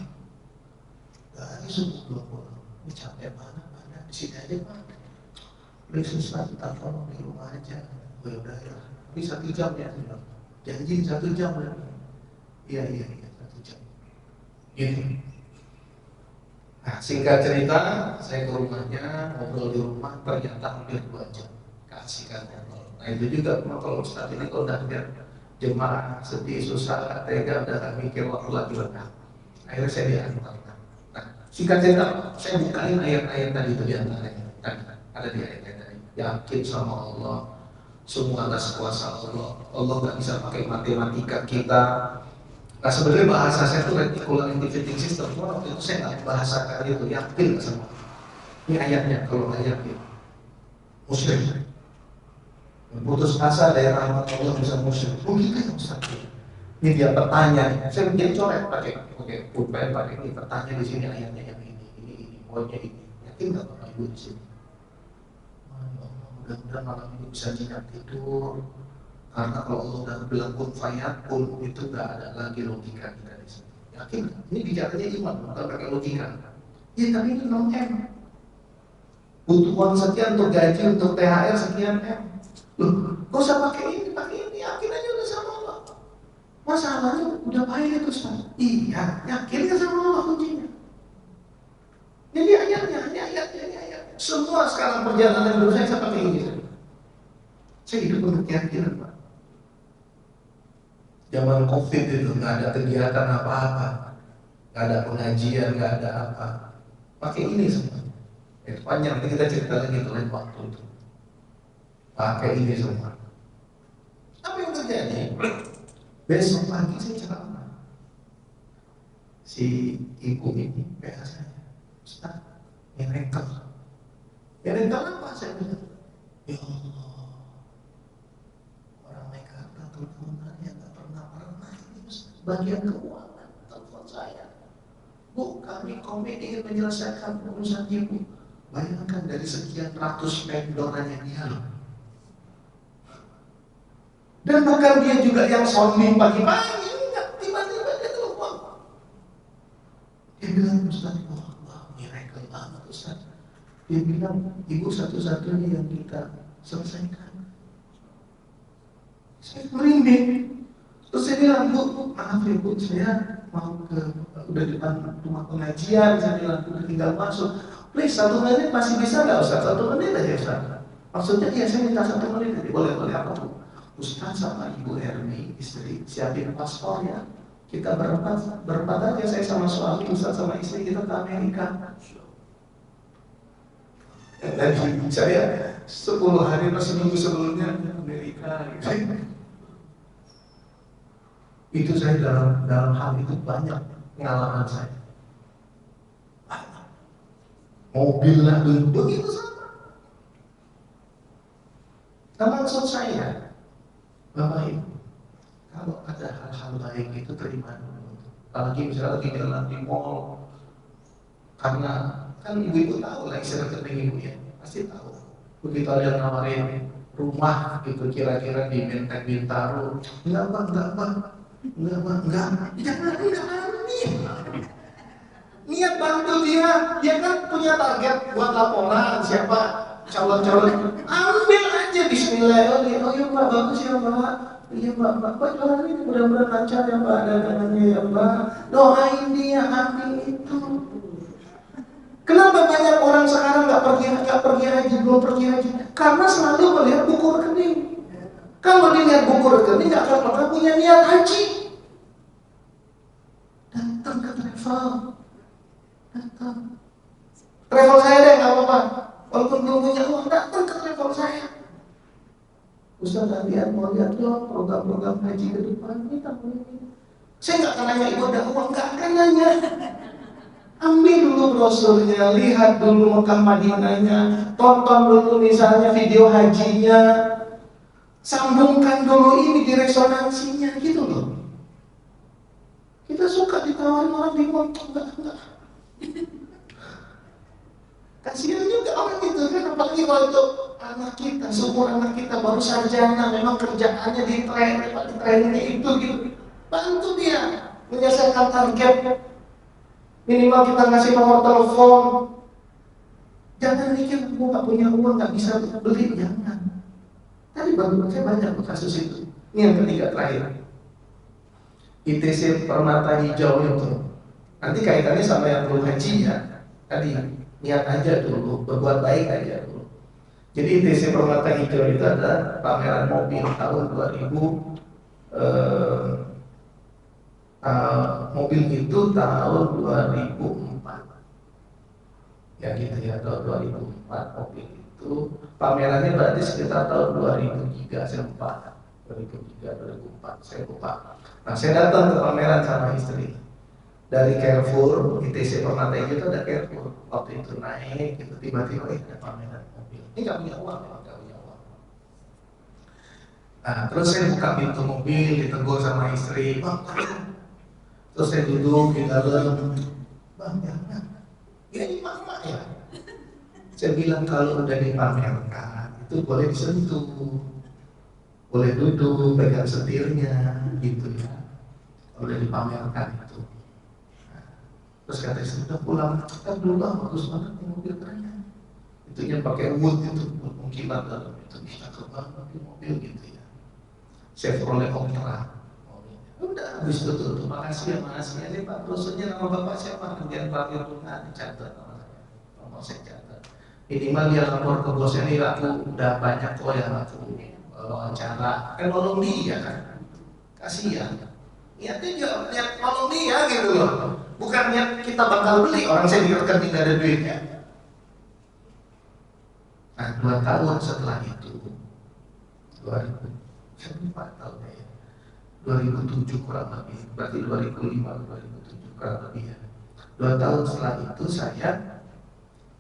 Dari subuh belum pulang. Ini capek mana di sini aja Pak. Please Ustaz, telepon di rumah aja. Oh ya udah ya. Ini 1 jam ya. Janji 1 jam ya. Iya 1 jam. Gitu. Nah, singkat cerita, saya ke rumahnya, ngobrol di rumah, ternyata hampir 2 jam. Kasihkan ngobrol. Nah itu juga kalau Ustaz ini kalau udah lihat jemaah sedih, susah, tega, udah gak mikir waktu lagi lengkap. Akhirnya saya diantar. Nah, singkat cerita, saya bukain ayat-ayat tadi itu diantaranya. Ada di ayat-ayat tadi. Yakin sama Allah, semua atas kuasa Allah. Allah gak bisa pakai matematika kita. Nah sebenarnya bahasa saya itu reticular activating system. Waktu itu saya nggak bahasakan itu, yakin sama. Ini ayatnya kalau nggak yakin, musyrik. Putus asa dari rahmat Allah bisa musyrik. Oh gitu ya Ustaz. Ini dia bertanya. Saya bikin coret pakai pulpen, pakai ini bertanya di sini ayatnya yang ini, pokoknya ini. Yakin nggak Bapak Ibu di sini? Mudah-mudahan malam ini bisa nyenyak tidur. Karena kalau Allah udah bilang kun fayakun, itu gak ada lagi logika kita di sini. Yakin? Ini bicaranya iman, bukan pakai logika. Ya tapi ini 0M. Butuh uang sekian untuk gaji, untuk THR sekian M. Loh, gak usah pakai ini, yakin aja udah sama Allah. Masalahnya udah baik itu Ustaz. Iya, yakin gak sama Allah kuncinya. Ini ayatnya. Semua sekarang perjalanan hidup saya seperti ini. Saya hidup untuk keyakinan Pak. Zaman COVID itu nggak ada kegiatan apa-apa, nggak ada pengajian, nggak ada apa. Pakai ini semua. Itu panjang, nanti kita cerita lagi itu lain waktu itu. Pakai ini semua. Apa yang terjadi? Besok pagi saya ceramah. Si ibu ini PA saya, Ustaz, miracle apa saya bilang? Ya Allah, orang Meikarta teleponannya nggak pernah ini bagian keuangan telepon saya. Bu, kami ingin menyelesaikan urusan ibu. Bayangkan dari sekian ratus vendornya dia loh. Dan bukan dia juga yang sombong pagi-pagi, enggak, tiba-tiba dia telepon. Dia bilang, Ustaz, wah, miracle banget Ustaz. Dia bilang, ibu satu-satunya yang kita selesaikan. Saya merinding. Terus saya bilang, Bu, maaf ya Bu, saya mau udah depan rumah pengajian. Saya bilang, udah tinggal masuk. Please, 1 menit masih bisa nggak Ustaz? 1 menit aja Ustaz. Maksudnya ya saya minta 1 menit aja. Boleh apa Bu? Ustaz sama Ibu Hermi, istri, siapin paspornya. Kita berempat aja, saya sama suami, Ustaz sama istri, kita ke Amerika. Dan saya 10 hari atau seminggu sebelumnya Amerika gitu. Itu saya dalam hal itu banyak pengalaman saya. Mobil lah begitu sama. Nah, maksud saya, Bapak Ibu, kalau ada hal-hal baik itu terima dulu. Apalagi misalnya lagi jalan di mall, karena kan ibu-ibu tahu lah isi rekening ibu ya, pasti tahu. Begitu ada yang nawarin rumah gitu kira-kira di Menteng Bintaro, enggak, jangan niat bantu dia kan punya target buat laporan siapa calon-calon, ambil aja bismillah. Oh ya Pak, bagus ya Pak. Iya Pak jualan ini mudah-mudahan lancar ya Pak, dagangannya ya Pak. Doain dia, ambil itu. Kenapa banyak orang sekarang nggak pergi haji, belum pergi haji? Karena selalu melihat buku rekening. Kalau dilihat buku rekening nggak akan pernah punya niat haji. Datang ke travel, travel saya deh nggak apa-apa. Walaupun belum punya uang, datang ke travel saya. Ustaz kalian mau lihat dong program-program haji ke depan ini tahun ini. Saya nggak akan nanya ibu ada uang, nggak akan nanya. Ambil dulu brosurnya, lihat dulu Mekah Madinahnya, tonton dulu misalnya video hajinya, sambungkan dulu ini di resonansinya gitu loh. Kita suka ditawarin orang di motor, enggak. Kasihan juga orang itu kan, apalagi kalau itu anak kita, seumur anak kita baru sarjana, memang kerjaannya di trainingnya itu gitu. Bantu dia menyelesaikan target. Minimal kita ngasih nomor telepon. Jangan mikir aku nggak punya uang, nggak bisa beli, jangan. Tadi bagi saya banyak kasus itu. Ini yang ketiga terakhir. ITC Permata Hijau itu. Nanti kaitannya sama yang belum haji ya. Tadi niat aja dulu, berbuat baik aja dulu. Jadi ITC Permata Hijau itu ada pameran mobil tahun 2000. Mobil itu tahun 2004. Ya gitu ya, tahun 2004 mobil itu pamerannya berarti sekitar tahun 2003 saya lupa. 2003, 2004 saya lupa. Nah saya datang ke pameran sama istri dari Carrefour, ITC Permata Hijau itu ada Carrefour. Waktu itu naik, gitu tiba-tiba ada pameran mobil. Ini nggak punya uang, nggak punya uang. Nah terus saya buka pintu mobil, ditegur sama istri, Bang. Terus saya duduk di dalam, Bang jangan, ini mama ya. Saya bilang kalau udah dipamerkan itu boleh disentuh, boleh duduk, pegang setirnya, gitu ya. Kalau udah dipamerkan itu. Nah, terus kata istri, udah pulang, kita dulu lah, bagus banget nih mobil kerennya. Itu yang pakai wood itu, mungkin dalam itu bisa kebang mobil gitu ya. Chevrolet Optra. Udah habis itu tuh, makasih ya, makasih ya. Ini Pak, brosurnya nama Bapak siapa? Kemudian parkir bunga dicatat nama saya. Nomor saya catat. Minimal dia lapor ke bosnya, nih aku udah banyak kok yang aku wawancara. Kan nolong dia kan. Kasihan. Niatnya dia niat nolong dia gitu loh. Bukan niat kita bakal beli, orang saya di rekening gak ada duitnya. Nah 2 tahun setelah itu 2000, saya lupa tahunnya ya, 2007 kurang lebih, berarti 2005 2007 kurang lebih ya. 2 tahun setelah itu saya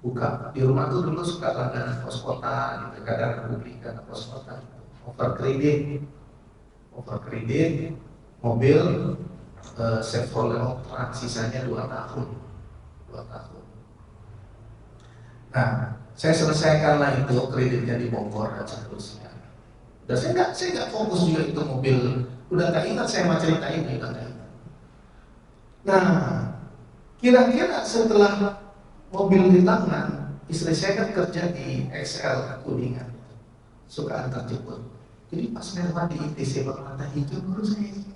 buka di rumah tuh dulu suka langganan pos kota gitu, kadang Republika pos kota gitu. Overkredit mobil Chevrolet Optra, sisanya 2 tahun. Nah saya selesaikanlah itu kreditnya di Bogor dan seterusnya. Dan saya nggak fokus juga itu mobil. Udah tak ingat saya mau cerita ini, udah tak ingat. Nah, kira-kira setelah mobil di tangan, istri saya kan kerja di XL Kuningan, suka antar jemput. Jadi pas lewat di ITC Permata Hijau, baru saya ingat,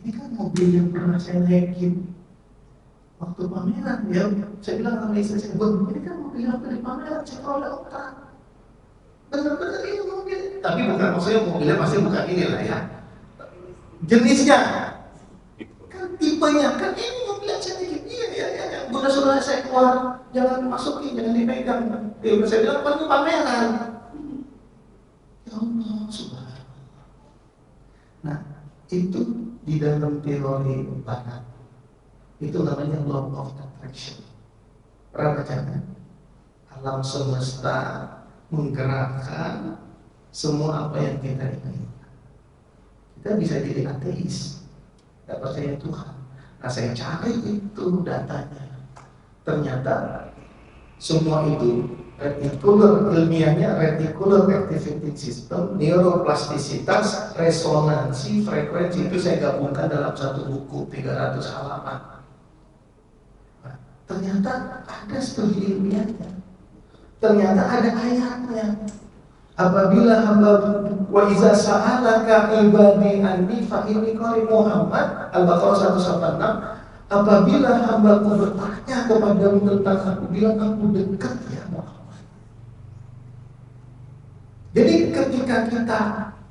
ini kan mobil yang pernah saya naikin waktu pameran. Ya, saya bilang sama istri saya, Bun, ini kan mobil yang di pameran, Chevrolet Optra. Benar-benar ini mobil, tapi bukan maksudnya mobilnya pasti bukan ini lah ya. Jenisnya, kan tipenya, kan ini mobil yang saya bikin, iya, yang sudah saya keluar, jangan masukin, jangan dipegang. Dia saya bilang, ini pameran. Ya Allah, subhanallah. Nah, itu di dalam teori barat, itu namanya law of attraction. Pernah baca kan? Alam semesta menggerakkan semua apa yang kita inginkan. Kita bisa jadi ateis, tidak percaya Tuhan. Nah saya cari itu datanya, ternyata semua itu reticular, ilmiahnya reticular activating system, neuroplastisitas, resonansi, frekuensi, itu saya gabungkan dalam satu buku 300 halaman. Nah, ternyata ada studi ilmiahnya. Ternyata ada ayatnya. Apabila hamba wa iza sa'alaka ibadi anni fa inni qarib Muhammad Al-Baqarah 186, apabila hambaku bertanya kepadamu tentang aku, bilang aku dekat ya Muhammad. Jadi ketika kita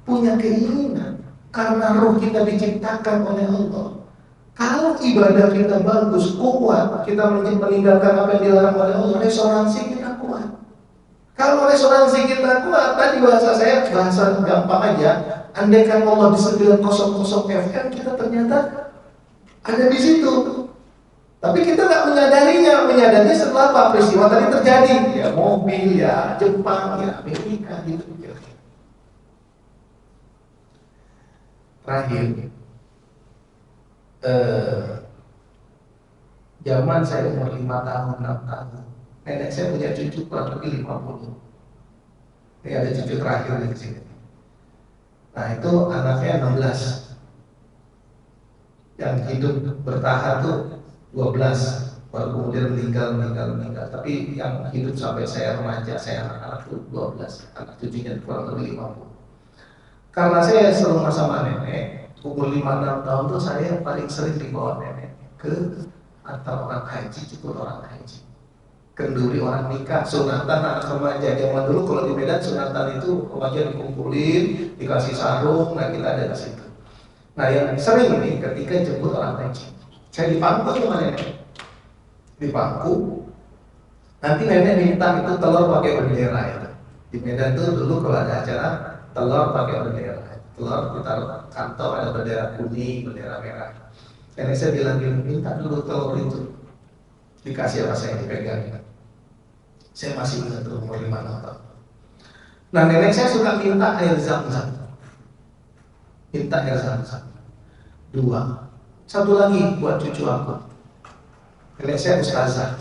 punya keinginan, karena roh kita diciptakan oleh Allah, kalau ibadah kita bagus, kuat, kita meninggalkan apa yang dilarang oleh Allah, resonansi kita kuat. Kalau resonansi kita kuat, tadi bahasa saya bahasa gampang aja. Andaikan Allah di 900 FM, kita ternyata ada di situ. Tapi kita nggak menyadarinya setelah apa peristiwa tadi terjadi. Ya mobil, ya Jepang, ya Amerika gitu. Terakhir, zaman saya umur 5 tahun, 6 tahun, nenek saya punya cucu kurang lebih 50. Ini ada cucu terakhir di sini. Nah itu anaknya 16. Yang hidup bertahan tuh 12. Baru kemudian meninggal. Tapi yang hidup sampai saya remaja, saya anak-anak tuh 12. Anak cucunya kurang lebih 50. Karena saya selalu sama nenek, umur 5-6 tahun tuh saya paling sering dibawa nenek ke antar orang haji, jemput orang haji, kenduri orang nikah, sunatan anak remaja. Zaman dulu kalau di Medan sunatan itu remaja dikumpulin, dikasih sarung, nah kita ada di situ. Nah yang sering ini ketika jemput orang haji, saya dipangku sama nenek, dipangku. Nanti nenek minta itu telur pakai bendera itu. Di Medan tuh dulu kalau ada acara telur pakai bendera, telur ditaruh kantong, ada bendera kuning, bendera merah. Nenek saya bilang minta dulu telur itu, dikasih apa saya dipegang. Saya masih ingat tuh umur 5 tahun. Nah nenek saya suka minta air zam-zam, minta air zam-zam 2. Satu lagi buat cucu aku. Nenek saya ustazah.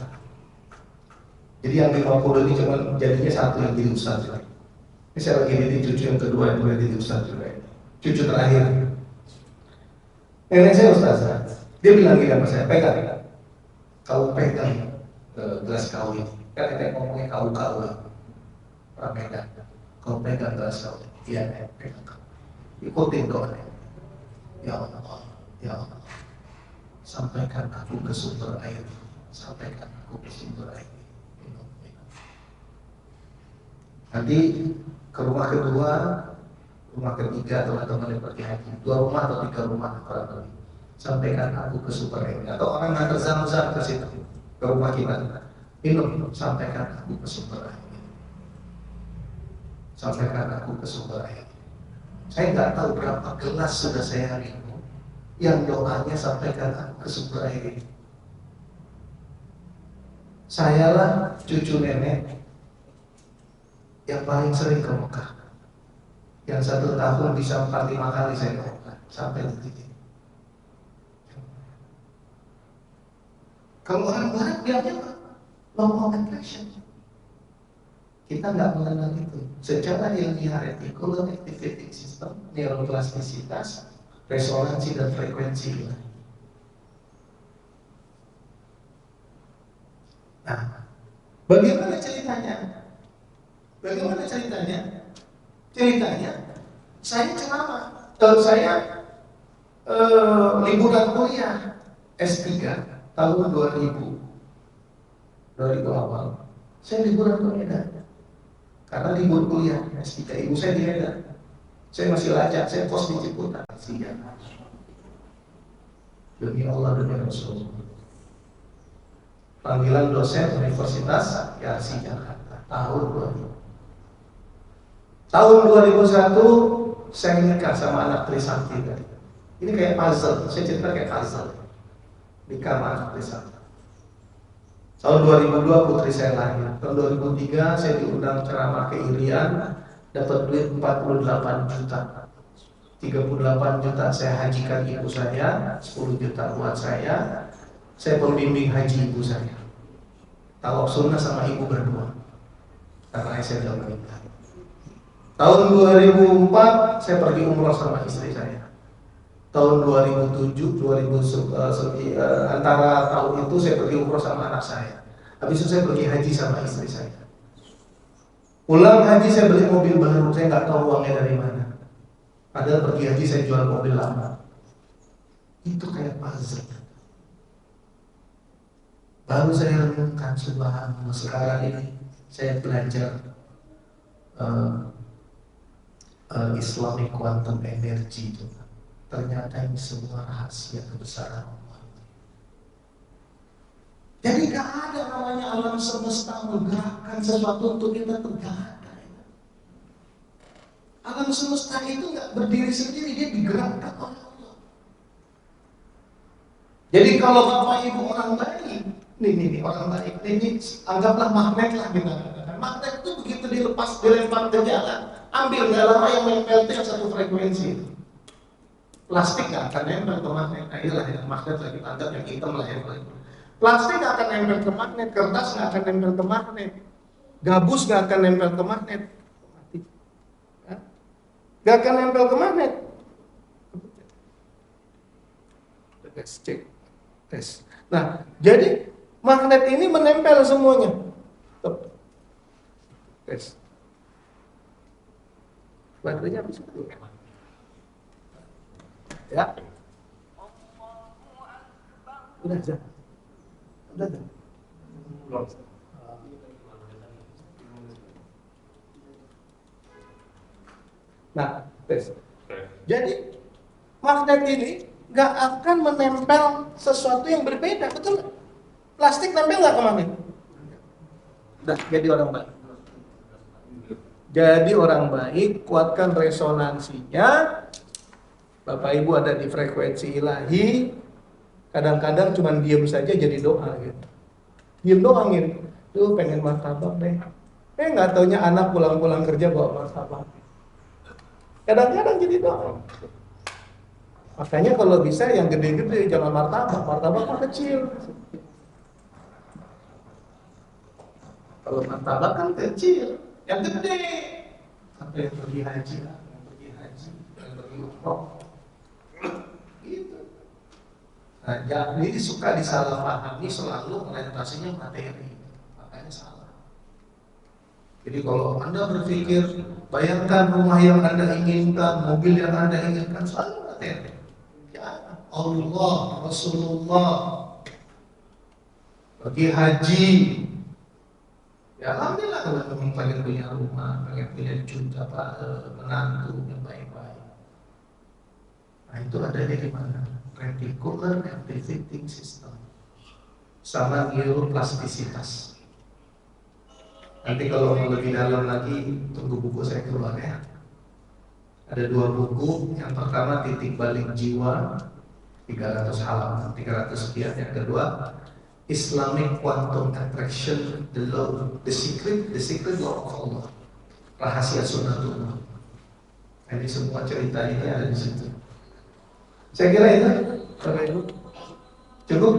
Jadi yang 50 ini cuma jadinya satu yang jadi ustaz. Ini saya lagi didik cucu yang kedua yang boleh jadi ustaz juga. Cucu terakhir. Nenek saya ustazah. Dia bilang gini sama saya, pegang. Kau pegang gelas kau ini. Kan nenek ngomongnya kau orang Medan. Kau pegang gelas kau ini. Iya nenek pegang kau. Ikutin kau nenek. Ya Allah, ya Allah. Sampaikan aku ke sumber air. Sampaikan aku ke sumber air. Nanti ke rumah kedua, rumah ketiga teman-teman yang pergi haji, 2 rumah atau 3 rumah kurang lebih. Sampaikan aku ke sumber air. Atau orang ngantar zam-zam ke situ, ke rumah kita. Minum, sampaikan aku ke sumber air. Sampaikan aku ke sumber air. Saya nggak tahu berapa gelas sudah saya minum, yang doanya sampaikan aku ke sumber air. Sayalah cucu nenek yang paling sering ke Mekah. Yang 1 tahun bisa 4-5 kali saya ke Mekah sampai detik ini. Kalau orang barat bilangnya law of attraction. Kita nggak mengenal itu. Secara ilmiah reticulum activating system, neuroplastisitas, resonansi dan frekuensi. Nah, bagaimana ceritanya? Ceritanya, saya ceramah. Kalau saya liburan kuliah S3 tahun 2000 awal, saya liburan ke Medan. Karena libur kuliah S3, ibu saya di Medan. Saya masih lacak, saya kos di Ciputat. Demi Allah, demi Rasulullah. Panggilan dosen Universitas Yarsi Jakarta tahun 2000. Tahun 2001 saya nikah sama anak Trisakti. Ini kayak puzzle, saya cerita kayak puzzle. Nikah sama anak Trisakti. Tahun 2002 putri saya lahir. Tahun 2003 saya diundang ceramah ke Irian, dapat duit 48 juta. 38 juta saya hajikan ibu saya, 10 juta buat saya. Saya pembimbing haji ibu saya. Tawaf sunnah sama ibu berdua. Karena saya sudah menikah. Tahun 2004 saya pergi umroh sama istri saya. Tahun 2007, antara tahun itu saya pergi umroh sama anak saya. Habis itu saya pergi haji sama istri saya. Pulang haji saya beli mobil baru, saya nggak tahu uangnya dari mana. Padahal pergi haji saya jual mobil lama. Itu kayak puzzle. Baru saya renungkan subhanallah, sekarang ini saya belajar Islamic quantum energy itu. Ternyata ini semua rahasia kebesaran Allah. Jadi gak ada namanya alam semesta menggerakkan sesuatu untuk kita tegak. Alam semesta itu nggak berdiri sendiri, dia digerakkan oleh Allah. Jadi kalau Bapak Ibu orang baik, nih orang baik, ini anggaplah magnet lah kita. Magnet itu begitu dilepas, dilempar ke jalan, ambil nggak lama yang nempel itu yang satu frekuensi. Plastik nggak akan nempel ke magnet. Nah inilah yang magnet lah kita anggap yang hitam lah ya. Plastik nggak akan nempel ke magnet, kertas nggak akan nempel ke magnet, gabus nggak akan nempel ke magnet, nggak akan nempel ke magnet. Tes. Nah, jadi magnet ini menempel semuanya. Tes. Baterainya habis dulu. Ya. Udah aja. Udah. Nah, tes. Jadi magnet ini nggak akan menempel sesuatu yang berbeda, betul? Plastik nempel nggak ke magnet? Udah, jadi orang baik. Jadi orang baik, kuatkan resonansinya. Bapak Ibu ada di frekuensi ilahi. Kadang-kadang cuma diam saja jadi doa gitu. Diam doang gitu. Tuh pengen martabak deh. Nggak taunya anak pulang-pulang kerja bawa martabak. Kadang-kadang jadi doa. Makanya kalau bisa yang gede-gede, jangan martabak. Martabak mah kecil. Kalau martabak kan kecil. Yang gede. Apa yang pergi haji, yang pergi umroh. Gitu. Nah, jadi suka disalahpahami selalu orientasinya materi. Makanya salah. Jadi kalau Anda berpikir, bayangkan rumah yang Anda inginkan, mobil yang Anda inginkan, selalu materi. Ya, Allah, Rasulullah, pergi haji. Ya alhamdulillah kalau memang pengen punya rumah, pengen punya cucu menantu yang baik-baik. Nah itu adanya di mana? Reticular activating system sama neuroplastisitas. Nanti kalau mau lebih dalam lagi, tunggu buku saya keluar ya. Ada 2 buku. Yang pertama Titik Balik Jiwa 300 halaman, 300 sekian. Yang kedua Islamic Quantum Attraction, the secret law of Allah, rahasia sunnatullah. Ini semua cerita ini ada di situ. Saya kira itu, Bapak Ibu, cukup.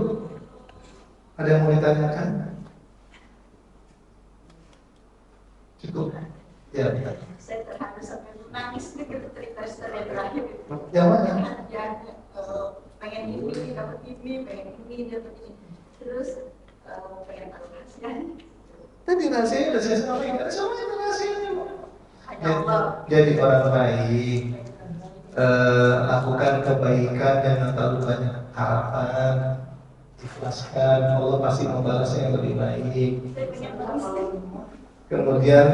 Ada yang mau ditanyakan? Cukup. Ya. Saya terharu sampai menangis nih cerita saya terakhir. Yang mana? Yang pengen ini dapat ini, pengen ini dapat ini. Terus pengen tahu rahasianya. Tadi rahasianya udah saya sampaikan, semua itu rahasianya. Hanya Allah. Jadi orang baik, lakukan kebaikan, jangan terlalu banyak harapan, ikhlaskan, Allah pasti membalasnya yang lebih baik. Saya pengen tahu. Kemudian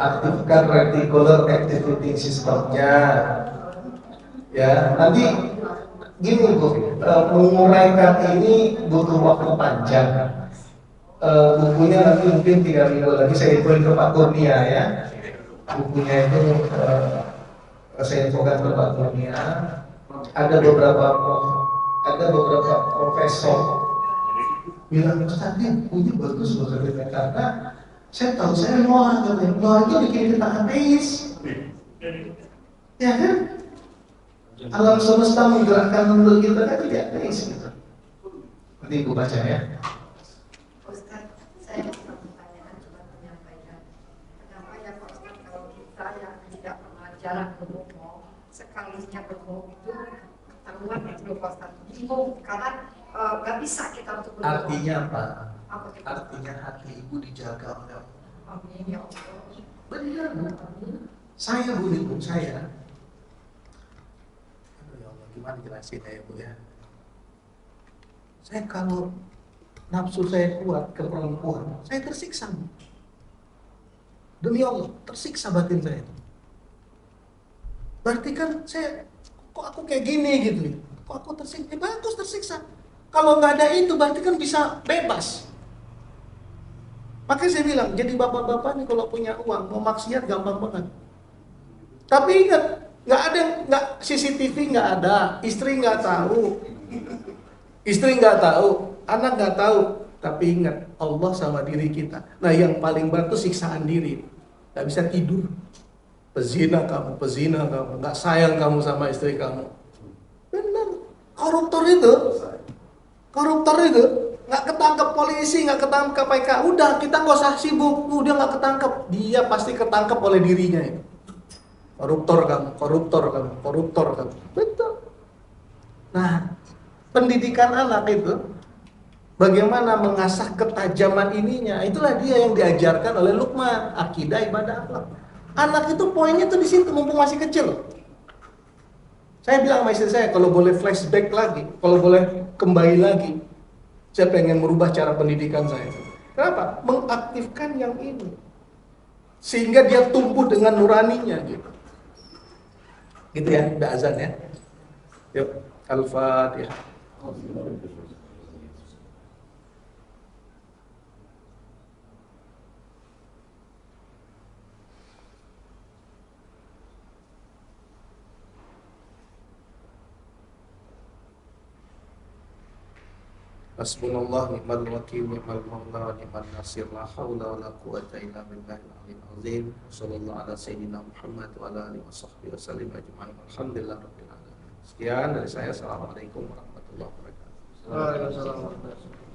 aktifkan reticular activating systemnya. Ya, nanti gini Bu, menguraikan ini butuh waktu panjang. Bukunya nanti mungkin 3 minggu lagi saya infoin ke Pak Kurnia ya. Bukunya itu saya infokan ke Pak Kurnia. Ada beberapa profesor bilang, Ustaz ini bukunya bagus loh katanya, karena saya tahu saya Noah katanya, Noah itu bikin kita ateis. Ya kan? Alam semesta menggerakkan menurut kita kan tidak ateis gitu. Nanti Ibu baca ya. Ustaz, saya mau pertanyaan cuma menyampaikan. Kenapa ya Pak Ustaz kalau kita yang tidak pernah jarang berbohong, sekalinya berbohong itu ketahuan gitu Pak Ustaz. Bingung karena nggak bisa kita untuk berbohong. Artinya apa? Apa itu? Artinya hati Ibu dijaga oleh Allah. Amin ya Allah. Benar. Saya Bu Ibu, saya. Aduh ya Allah, gimana jelasin ya Bu ya? Saya kalau nafsu saya kuat ke perempuan, saya tersiksa. Demi Allah, tersiksa batin saya. Berarti kan saya, kok aku kayak gini gitu ya? Kok aku tersiksa? Bagus tersiksa. Kalau nggak ada itu berarti kan bisa bebas. Makanya saya bilang, jadi bapak-bapak nih kalau punya uang mau maksiat gampang banget. Tapi ingat, nggak CCTV nggak ada, istri nggak tahu, anak nggak tahu. Tapi ingat, Allah sama diri kita. Nah, yang paling berat itu siksaan diri. Nggak bisa tidur. Pezina kamu, nggak sayang kamu sama istri kamu. Benar, koruptor itu nggak ketangkep polisi, nggak ketangkep KPK. Udah, kita nggak usah sibuk. Udah nggak ketangkep, dia pasti ketangkep oleh dirinya itu. Koruptor kamu. Betul. Nah, pendidikan anak itu bagaimana mengasah ketajaman ininya, itulah dia yang diajarkan oleh Luqman, akidah, ibadah, akhlak. Anak itu poinnya tuh di situ, mumpung masih kecil. Saya bilang sama istri saya, kalau boleh flashback lagi, kalau boleh kembali lagi, saya pengen merubah cara pendidikan saya. Kenapa? Mengaktifkan yang ini, sehingga dia tumbuh dengan nuraninya gitu. Gitu ya, udah azan ya. Yuk, Al-Fatihah. Hasbunallah ni'mal wakil ni'mal maula ni'mal nasir la haula wala quwwata illa billahil aliyyil azim. Wassallallahu ala sayyidina Muhammad wa ala alihi washabbihi wasallam ajma'in. Alhamdulillah rabbil alamin. Sekian dari saya. Assalamualaikum warahmatullahi wabarakatuh. Waalaikumsalam.